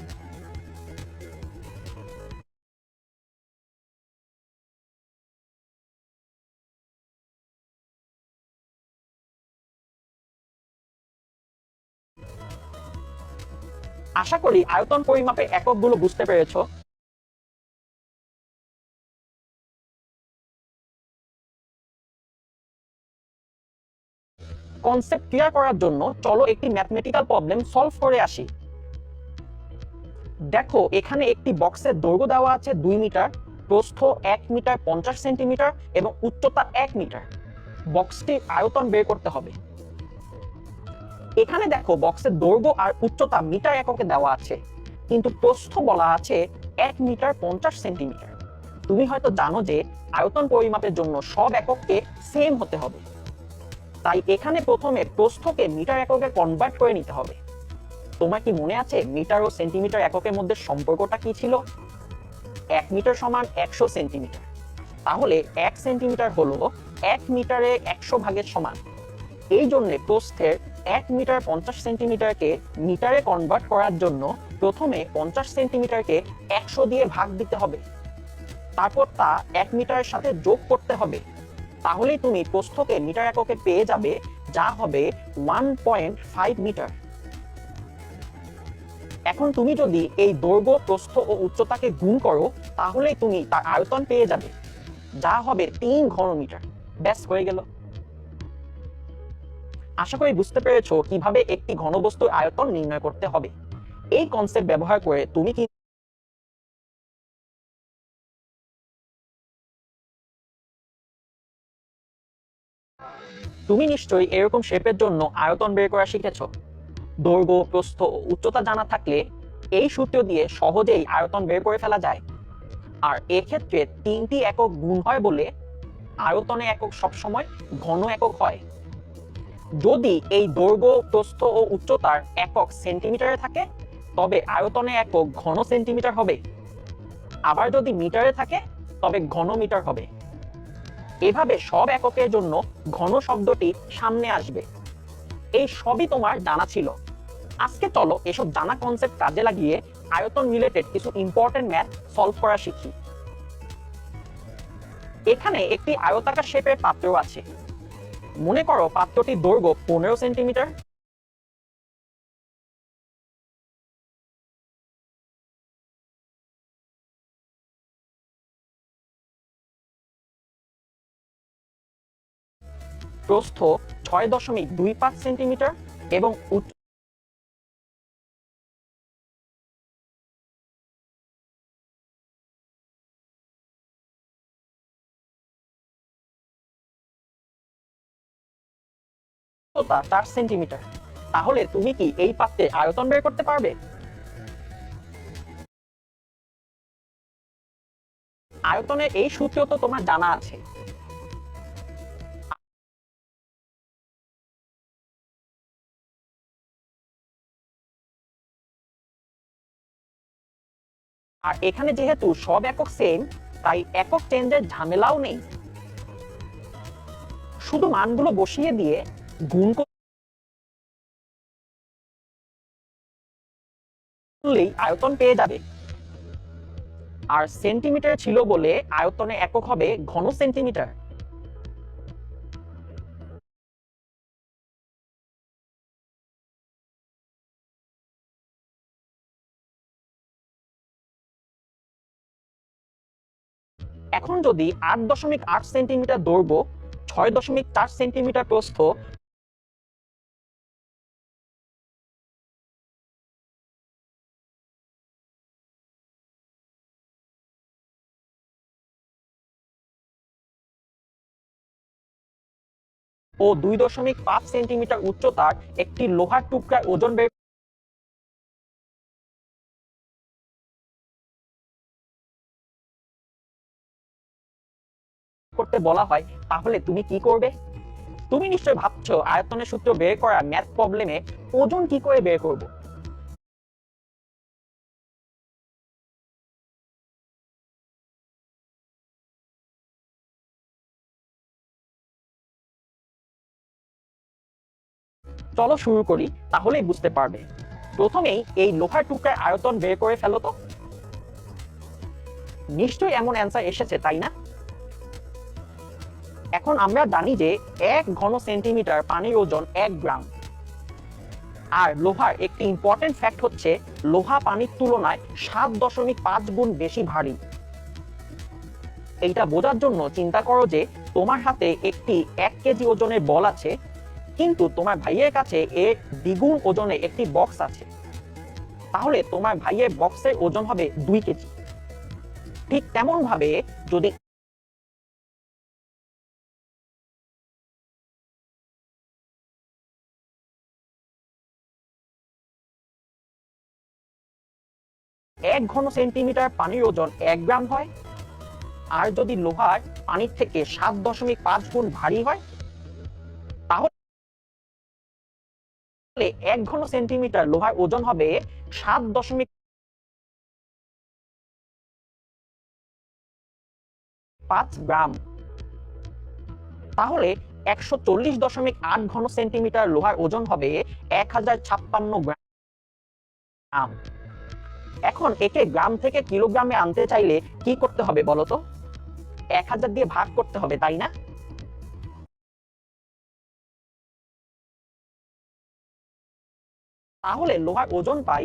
আশা করি আয়তন পরিমাপের এককগুলো বুঝতে পেরেছো। কনসেপ্ট ক্লিয়ার করার জন্য চলো একটি ম্যাথমেটিক্যাল প্রবলেম সলভ করে আসি। দেখো এখানে একটি বক্সের দৈর্ঘ্য দেওয়া আছে 2 মিটার, প্রস্থ 1 মিটার 50 সেন্টিমিটার এবং উচ্চতা 1 মিটার। বক্সটির আয়তন বের করতে হবে। এখানে দেখো বক্সের দৈর্ঘ্য আর উচ্চতা মিটার এককে দেওয়া আছে, কিন্তু প্রস্থ বলা আছে 1 মিটার 50 সেন্টিমিটার। তুমি হয়তো জানো যে আয়তন পরিমাপের জন্য সব এককে সেম হতে হবে, তাই এখানে প্রথমে প্রস্থকে মিটার এককে কনভার্ট করে নিতে হবে। তোমার কি মনে আছে মিটার ও সেন্টিমিটার এককের মধ্যে সম্পর্কটা কি ছিল? 1 মিটার সমান 100 সেন্টিমিটার, তাহলে 1 সেন্টিমিটার হলো 1 মিটারে 100 ভাগের সমান। এই জন্য প্রস্থের 1 মিটার 50 সেন্টিমিটারকে মিটারে কনভার্ট করার জন্য প্রথমে 50 সেন্টিমিটারকে 100 দিয়ে ভাগ দিতে হবে, তারপর তা 1 মিটারের সাথে যোগ করতে হবে। তাহলেই তুমি প্রস্থকে মিটার এককে পেয়ে যাবে, যা হবে 1.5 মিটার। এখন তুমি যদি এই দৈর্ঘ্য, প্রস্থ ও উচ্চতাকে গুণ করো, তাহলেই তুমি তার আয়তন পেয়ে যাবে, যা হবে 3 ঘনমিটার। ব্যাস, হয়ে গেল। আশা করি বুঝতে পেরেছো কিভাবে একটি ঘনবস্তুর আয়তন নির্ণয় করতে হবে। এই কনসেপ্ট ব্যবহার করে তুমি নিশ্চয়ই এরকম শেপের জন্য আয়তন বের করা শিখেছো। দৈর্ঘ্য, প্রস্থ ও উচ্চতা জানা থাকলে এই সূত্র দিয়ে সহজেই আয়তন বের করে ফেলা যায়। আর এক্ষেত্রে 3টি একক গুণ হয় বলে আয়তনের একক সবসময় ঘন একক হয়। যদি এই দৈর্ঘ্য, প্রস্থ ও উচ্চতার একক সেন্টিমিটারে থাকে, তবে আয়তনের একক ঘন সেন্টিমিটার হবে। আবার যদি মিটারে থাকে, তবে ঘন মিটার হবে। এভাবে সব এককের জন্য ঘন শব্দটি সামনে আসবে। এই সবই তোমার জানা ছিল। আজকে চলো এসব জানা কনসেপ্ট কাজে লাগিয়ে আয়তন রিলেটেড কিছু ইম্পর্টেন্ট ম্যাথ সলভ করা শিখি। এখানে একটি আয়তাকার শেপের পাত্র আছে। মনে করো পাত্রটির দৈর্ঘ্য 15 সেন্টিমিটার, প্রস্থ 6.25 সেন্টিমিটার এবং উচ্চতা 4 সেন্টিমিটার। তাহলে তুমি কি এই পাত্রের আয়তন বের করতে পারবে? আয়তনের এই সূত্র তো তোমার জানা আছে। আর এখানে যেহেতু সব একক সেম, তাই একক চেঞ্জের ঝামেলাও নেই। শুধু মানগুলো বসিয়ে দিয়ে গুণ করলেই আয়তন পেয়ে যাবে। আর সেন্টিমিটার ছিল বলে আয়তনের একক হবে ঘন সেন্টিমিটার। এখন যদি 8.8 সেন্টিমিটার দৈর্ঘ্য, 6.4 সেন্টিমিটার প্রস্থ ও 2.5 সেন্টিমিটার উচ্চতার একটি লোহার টুকরার ওজন বের করতে বলা হয়, তাহলে তুমি কি করবে? তুমি নিশ্চয়ই ভাবছো আয়তনের সূত্র বের করা ম্যাথ প্রবলেমে ওজন কি করে বের করব। চলো শুরু করি, তাহলেই বুঝতে পারবে। প্রথমেই এই লোহার টুকরার আয়তন বের করে ফেলো তো। নিশ্চয়ই এমন অ্যান্সার এসেছে, তাই না? এখন আমরা জানি যে 1 ঘন সেন্টিমিটার পানির ওজন 1 গ্রাম। আর লোহার একটি ইম্পর্টেন্ট ফ্যাক্ট হচ্ছে লোহা পানির তুলনায় 7.5 গুণ বেশি ভারী। এইটা বোঝার জন্য চিন্তা করো যে তোমার হাতে একটি 1 কেজি ওজনের বল আছে, কিন্তু তোমার ভাইয়ের কাছে এর দ্বিগুণ ওজনে একটি বক্স আছে। তাহলে তোমার ভাইয়ের বক্সের ওজন হবে 2 কেজি। ঠিক তেমন ভাবে যদি এক ঘন সেন্টিমিটার পানির ওজন 1 গ্রাম হয়, আর যদি লোহার পানির থেকে 7.5 গুণ ভারী হয়, তাহলে 1 ঘন সেন্টিমিটার লোহার ওজন হবে 7. গ্রাম। তাহলে 140.8 ঘন সেন্টিমিটার লোহার ওজন হবে 1056 গ্রাম। এখন একে গ্রাম থেকে কিলোগ্রামে আনতে চাইলে কি করতে হবে বলতো? 1000 দিয়ে ভাগ করতে হবে, তাই না? তাহলে লোহার ওজন পাই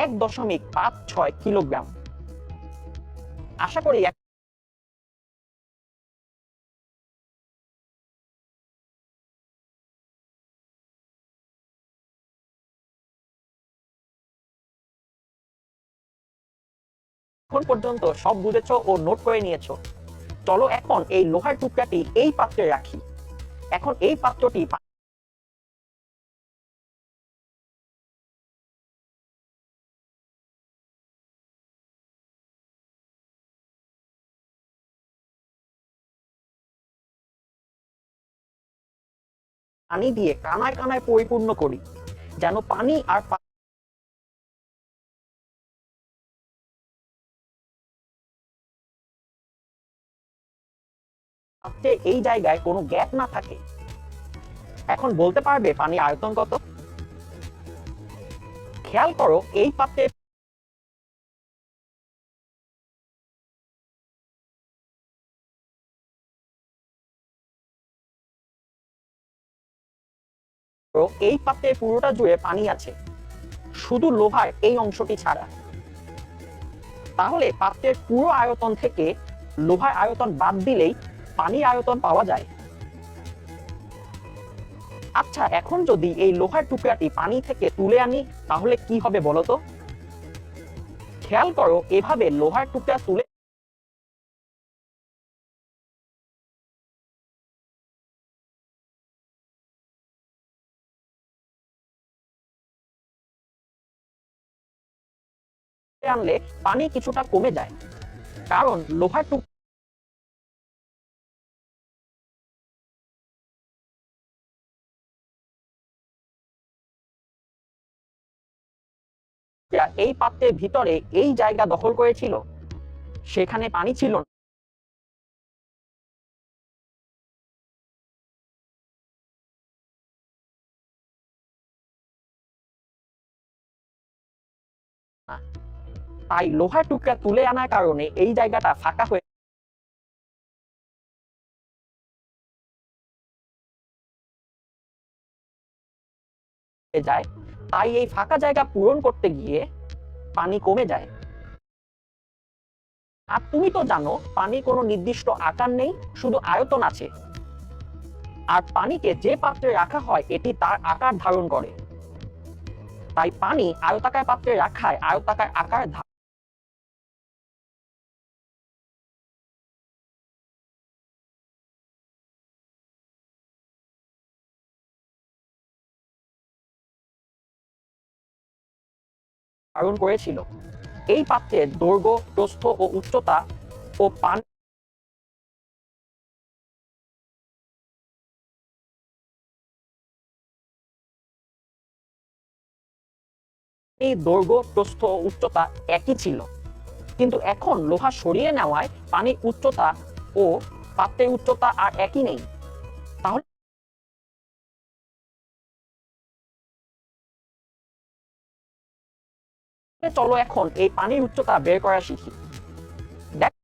1.56 কিলোগ্রাম। আশা করি এখন পর্যন্ত সব বুঝেছো ও নোট করে নিয়েছো। চলো এখন এই লোহার টুকরাটি এই পাত্রে রাখি। এখন এই পাত্রটি পানি দিয়ে কানায় কানায় পরিপূর্ণ করি, যেন পানি আর পাত্রে এই জায়গায় কোনো গ্যাপ না থাকে। এখন বলতে পারবে পানির আয়তন কত? খেয়াল করো এই পাত্রে এই পাত্রে পুরোটা জুড়ে পানি আছে, শুধু লোহার এই অংশটি ছাড়া। তাহলে পাত্রের পুরো আয়তন থেকে লোহার আয়তন বাদ দিলেই পানির আয়তন পাওয়া যায়। আচ্ছা, এখন যদি এই লোহার টুকরাটি পানি থেকে তুলে আনি তাহলে কি হবে বলতো? খেয়াল করো এভাবে লোহার টুকরা তুলে আনলে পানি কিছুটা কমে যায়, কারণ লোহার টুকরা এই পাত্রের ভিতরে এই জায়গা দখল করেছিল, সেখানে পানি ছিল না। তাই লোহার টুকরা তুলে আনার কারণে এই জায়গাটা ফাঁকা হয়ে যায়। তাই এই ফাঁকা জায়গা পূরণ করতে গিয়ে পানি কমে যায়। আর তুমি তো জানো পানির কোনো নির্দিষ্ট আকার নেই, শুধু আয়তন আছে। আর পানিকে যে পাত্রে রাখা হয় এটি তার আকার ধারণ করে। তাই পানি আয়তাকার পাত্রে রাখায় আয়তাকার আকার ধারণ করেছিল। এই পাত্রের দৈর্ঘ্য, প্রস্থ ও উচ্চতা ও পানি দৈর্ঘ্য, প্রস্থ ও উচ্চতা একই ছিল, কিন্তু এখন লোহা সরিয়ে নেওয়ায় পানির উচ্চতা ও পাত্রের উচ্চতা আর একই নেই। তাহলে চলো এখন এই পানির উচ্চতা বের করা শিখি। দেখো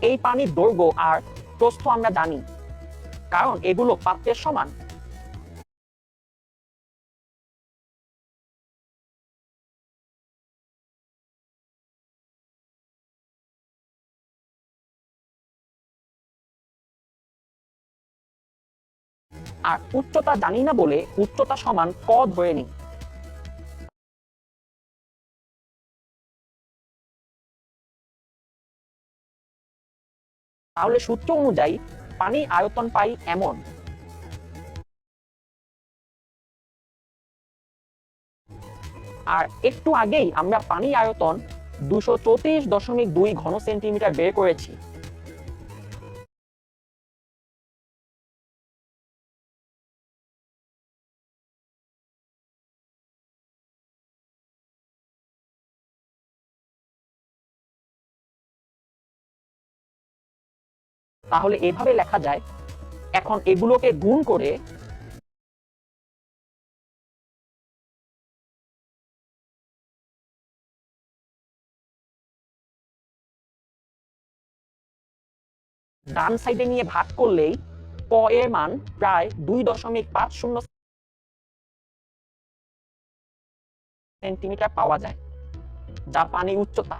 এই পানির দৈর্ঘ্য আর প্রস্থ আমরা জানি, কারণ এগুলো পাত্রের সমান। আর উচ্চতা জানি না বলে উচ্চতা সমান ক ধরে নিই। তাহলে সূত্র অনুযায়ী পানি আয়তন পাই এমন। আর একটু আগেই আমরা পানি আয়তন 234.2 ঘন সেন্টিমিটার বের করেছি। তাহলে এভাবে লেখা যায়, এখন এগুলোকে গুণ করে ডান সাইডে নিয়ে ভাগ করলেই প এর মান প্রায় 2.50 সেন্টিমিটার পাওয়া যায়, যা পানির উচ্চতা।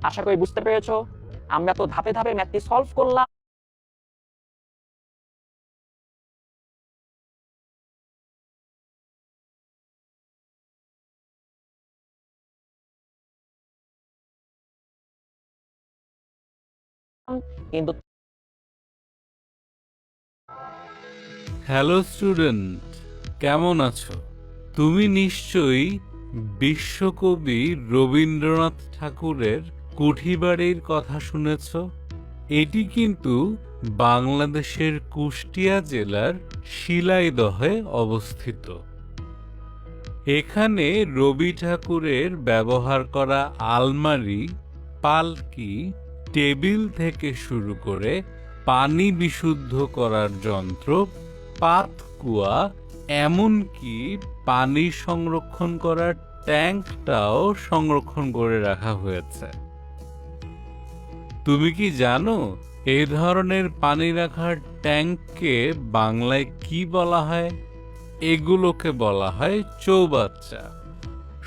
আশা করি বুঝতে পেরেছো। আমরা তো ধাপে ধাপে ম্যাথটি সলভ করলাম। কিন্তু হ্যালো স্টুডেন্ট, কেমন আছো? তুমি নিশ্চয়ই বিশ্বকবি রবীন্দ্রনাথ ঠাকুরের কুঠিবাড়ির কথা শুনেছ। এটি কিন্তু বাংলাদেশের কুষ্টিয়া জেলার শিলাইদহে অবস্থিত। এখানে রবি ঠাকুরের ব্যবহার করা আলমারি, পালকি, টেবিল থেকে শুরু করে পানি বিশুদ্ধ করার যন্ত্র, পাতকুয়া, এমনকি পানি সংরক্ষণ করার ট্যাঙ্কটাও সংরক্ষণ করে রাখা হয়েছে। তুমি কি জানো এই ধরনের পানি রাখার ট্যাঙ্ককে বাংলায় কি বলা হয়? এগুলোকে বলা হয় চৌবাচ্চা।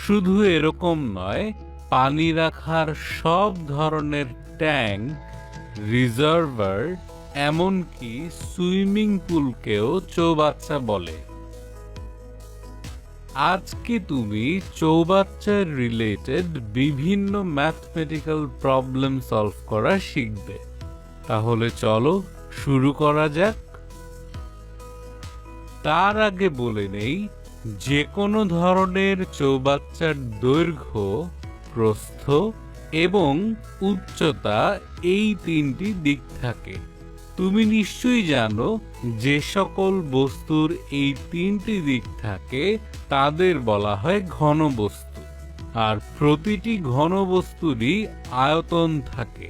শুধু এরকম নয়, পানি রাখার সব ধরনের ট্যাঙ্ক, রিজার্ভার, এমনকি সুইমিং পুলকেও চৌবাচ্চা বলে। আজকে তুমি চৌবাচ্চার রিলেটেড বিভিন্ন ম্যাথমেটিক্যাল প্রবলেম সলভ করা শিখবে। তাহলে চলো শুরু করা যাক। তার আগে বলে নেই, যে কোনো ধরনের চৌবাচ্চার দৈর্ঘ্য, প্রস্থ এবং উচ্চতা, এই তিনটি দিক থাকে। তুমি নিশ্চয়ই জানো যে সকল বস্তুর এই তিনটি দিক থাকে তাদের বলা হয় ঘনবস্তু, আর প্রতিটি ঘনবস্তুরই আয়তন থাকে।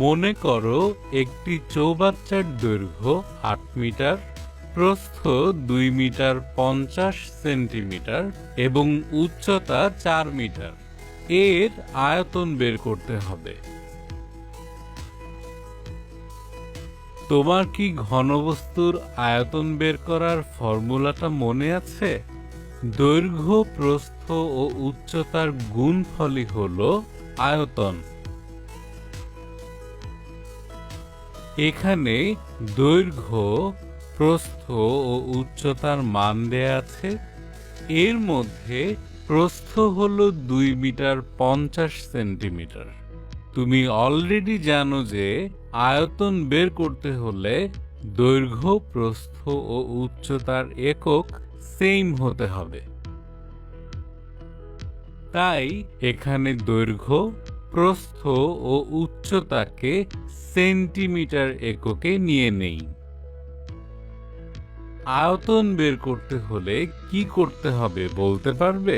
মনে করো একটি চৌবাচ্চার দৈর্ঘ্য 8 মিটার, প্রস্থ 2 মিটার 50 সেন্টিমিটার এবং উচ্চতা 4 মিটার। এর আয়তন বের করতে হবে। তোমার কি ঘনবস্তুর আয়তন বের করার ফর্মুলাটা মনে আছে? দৈর্ঘ্য, প্রস্থ ও উচ্চতার গুণফলই হলো আয়তন। এখানে দৈর্ঘ্য, প্রস্থ ও উচ্চতার মান দেয়া আছে। এর মধ্যে প্রস্থ হলো 2 মিটার 50 সেন্টিমিটার। তুমি অলরেডি জানো যে আয়তন বের করতে হলে দৈর্ঘ্য, প্রস্থ ও উচ্চতার একক সেম হতে হবে। তাই এখানে দৈর্ঘ্য, প্রস্থ ও উচ্চতাকে সেন্টিমিটার এককে নিয়ে নেই। আয়তন বের করতে হলে কি করতে হবে বলতে পারবে?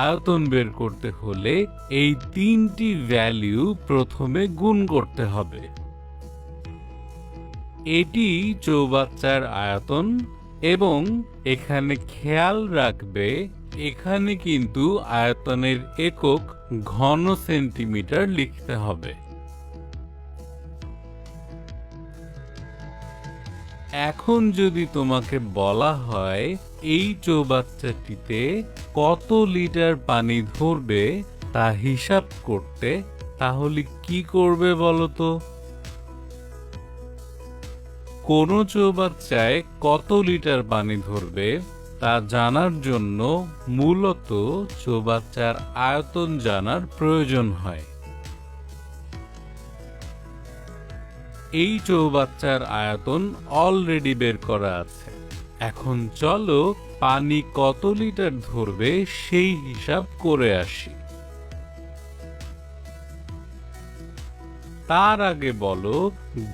আয়তন বের করতে হলে এই তিনটি ভ্যালু প্রথমে গুণ করতে হবে। এটি চৌবাচ্চার আয়তন, এবং এখানে খেয়াল রাখবে এখানে কিন্তু আয়তনের একক ঘন সেন্টিমিটার লিখতে হবে। এখন যদি তোমাকে বলা হয় এই চৌবাচ্চাটিতে কত লিটার পানি ধরবে তা হিসাব করতে, তাহলে কি করবে বলো তো? কোন চৌবাচ্চায় কত লিটার পানি ধরবে তা জানার জন্য মূলত চৌবাচ্চার আয়তন জানার প্রয়োজন হয়। এই চৌবাচ্চার আয়তন অলরেডি বের করা আছে। এখন চলো পানি কত লিটার ধরবে সেই হিসাব করে আসি। তার আগে বলো,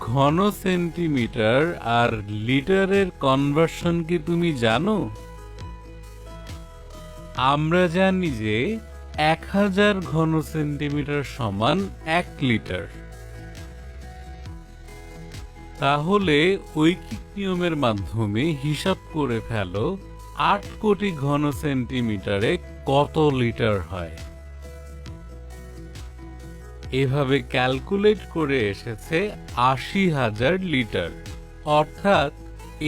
ঘন সেন্টিমিটার আর লিটারের কনভার্সন কি তুমি জানো? আমরা জানি যে 1000 ঘন সেন্টিমিটার সমান 1 লিটার। তাহলে ঐকিক নিয়মের মাধ্যমে হিসাব করে ফেলো 8 কোটি ঘন সেন্টিমিটারে কত লিটার হয়। এভাবে ক্যালকুলেট করে এসেছে 80,000 লিটার। অর্থাৎ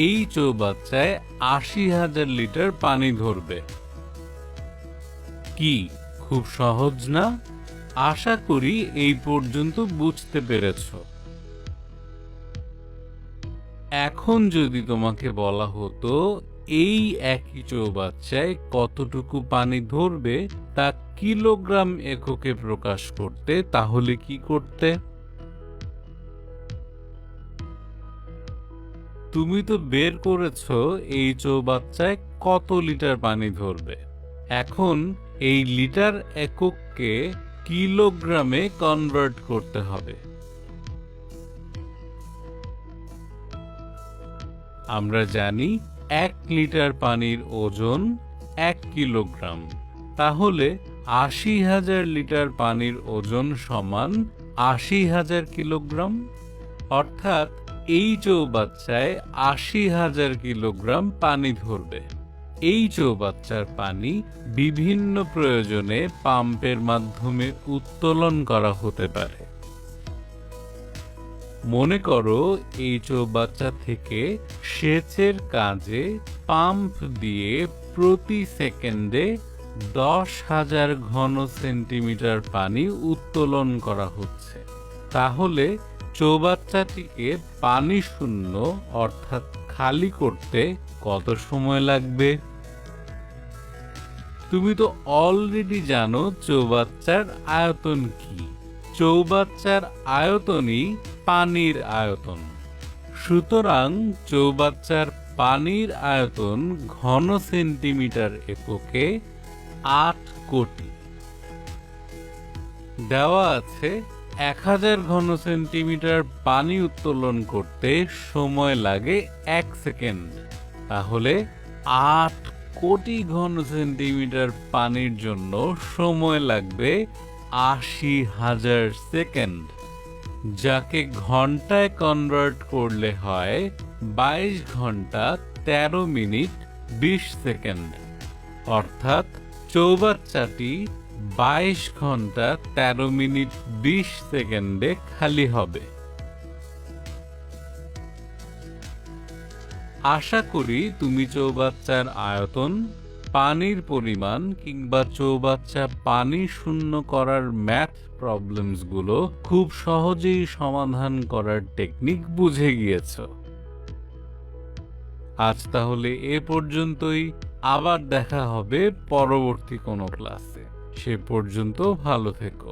এই চৌবাচ্চায় 80,000 লিটার পানি ধরবে। কি খুব সহজ না? আশা করি এই পর্যন্ত বুঝতে পেরেছো। এখন যদি তোমাকে বলা হতো এই একই চৌবাচ্চায় কতটুকু পানি ধরবে তা কিলোগ্রাম এককে প্রকাশ করতে, তাহলে কি করতে? তুমি তো বের করেছো এই চৌবাচ্চায় কত লিটার পানি ধরবে। এখন এই লিটার এককে কিলোগ্রামে কনভার্ট করতে হবে। আমরা জানি 1 লিটার পানির ওজন 1 কিলোগ্রাম। তাহলে 80,000 লিটার পানির ওজন সমান 80,000 কিলোগ্রাম। অর্থাৎ এই চৌবাচ্চায় 80,000 কিলোগ্রাম পানি ধরবে। এই চৌবাচ্চার পানি বিভিন্ন প্রয়োজনে পাম্পের মাধ্যমে উত্তোলন করা হতে পারে। মনে করো এই চৌবাচ্চা থেকে সেচের কাজে পাম্প দিয়ে প্রতি সেকেন্ডে 10,000 ঘন সেন্টিমিটার পানি উত্তোলন করা হচ্ছে। তাহলে চৌবাচ্চাটিকে পানি শূন্য অর্থাৎ খালি করতে কত সময় লাগবে? তুমি তো অলরেডি জানো চৌবাচ্চার আয়তন কি। চৌবাচ্চার আয়তনই পানির আয়তন। সুতরাং চৌবাচ্চার পানির আয়তন ঘন সেন্টিমিটার এককে 8 কোটি। দেওয়া আছে 1000 ঘন সেন্টিমিটার পানি উত্তোলন করতে সময় লাগে 1 সেকেন্ড। তাহলে 8 কোটি ঘন সেন্টিমিটার পানির জন্য সময় লাগবে 80,000 সেকেন্ড, যাকে ঘন্টায় কনভার্ট করলে হয় 22 ঘন্টা 13 মিনিট 20 সেকেন্ড। অর্থাৎ চৌবাচ্চাটি 22 ঘন্টা 13 মিনিট 20 সেকেন্ডে খালি হবে। আশা করি তুমি চৌবাচ্চার আয়তন, পানির পরিমাণ কিংবা চৌবাচ্চা পানি শূন্য করার ম্যাথ প্রবলেমসগুলো খুব সহজেই সমাধান করার টেকনিক বুঝে গিয়েছ। আজ তাহলে এ পর্যন্তই। আবার দেখা হবে পরবর্তী কোনো ক্লাসে। সে পর্যন্ত ভালো থেকো।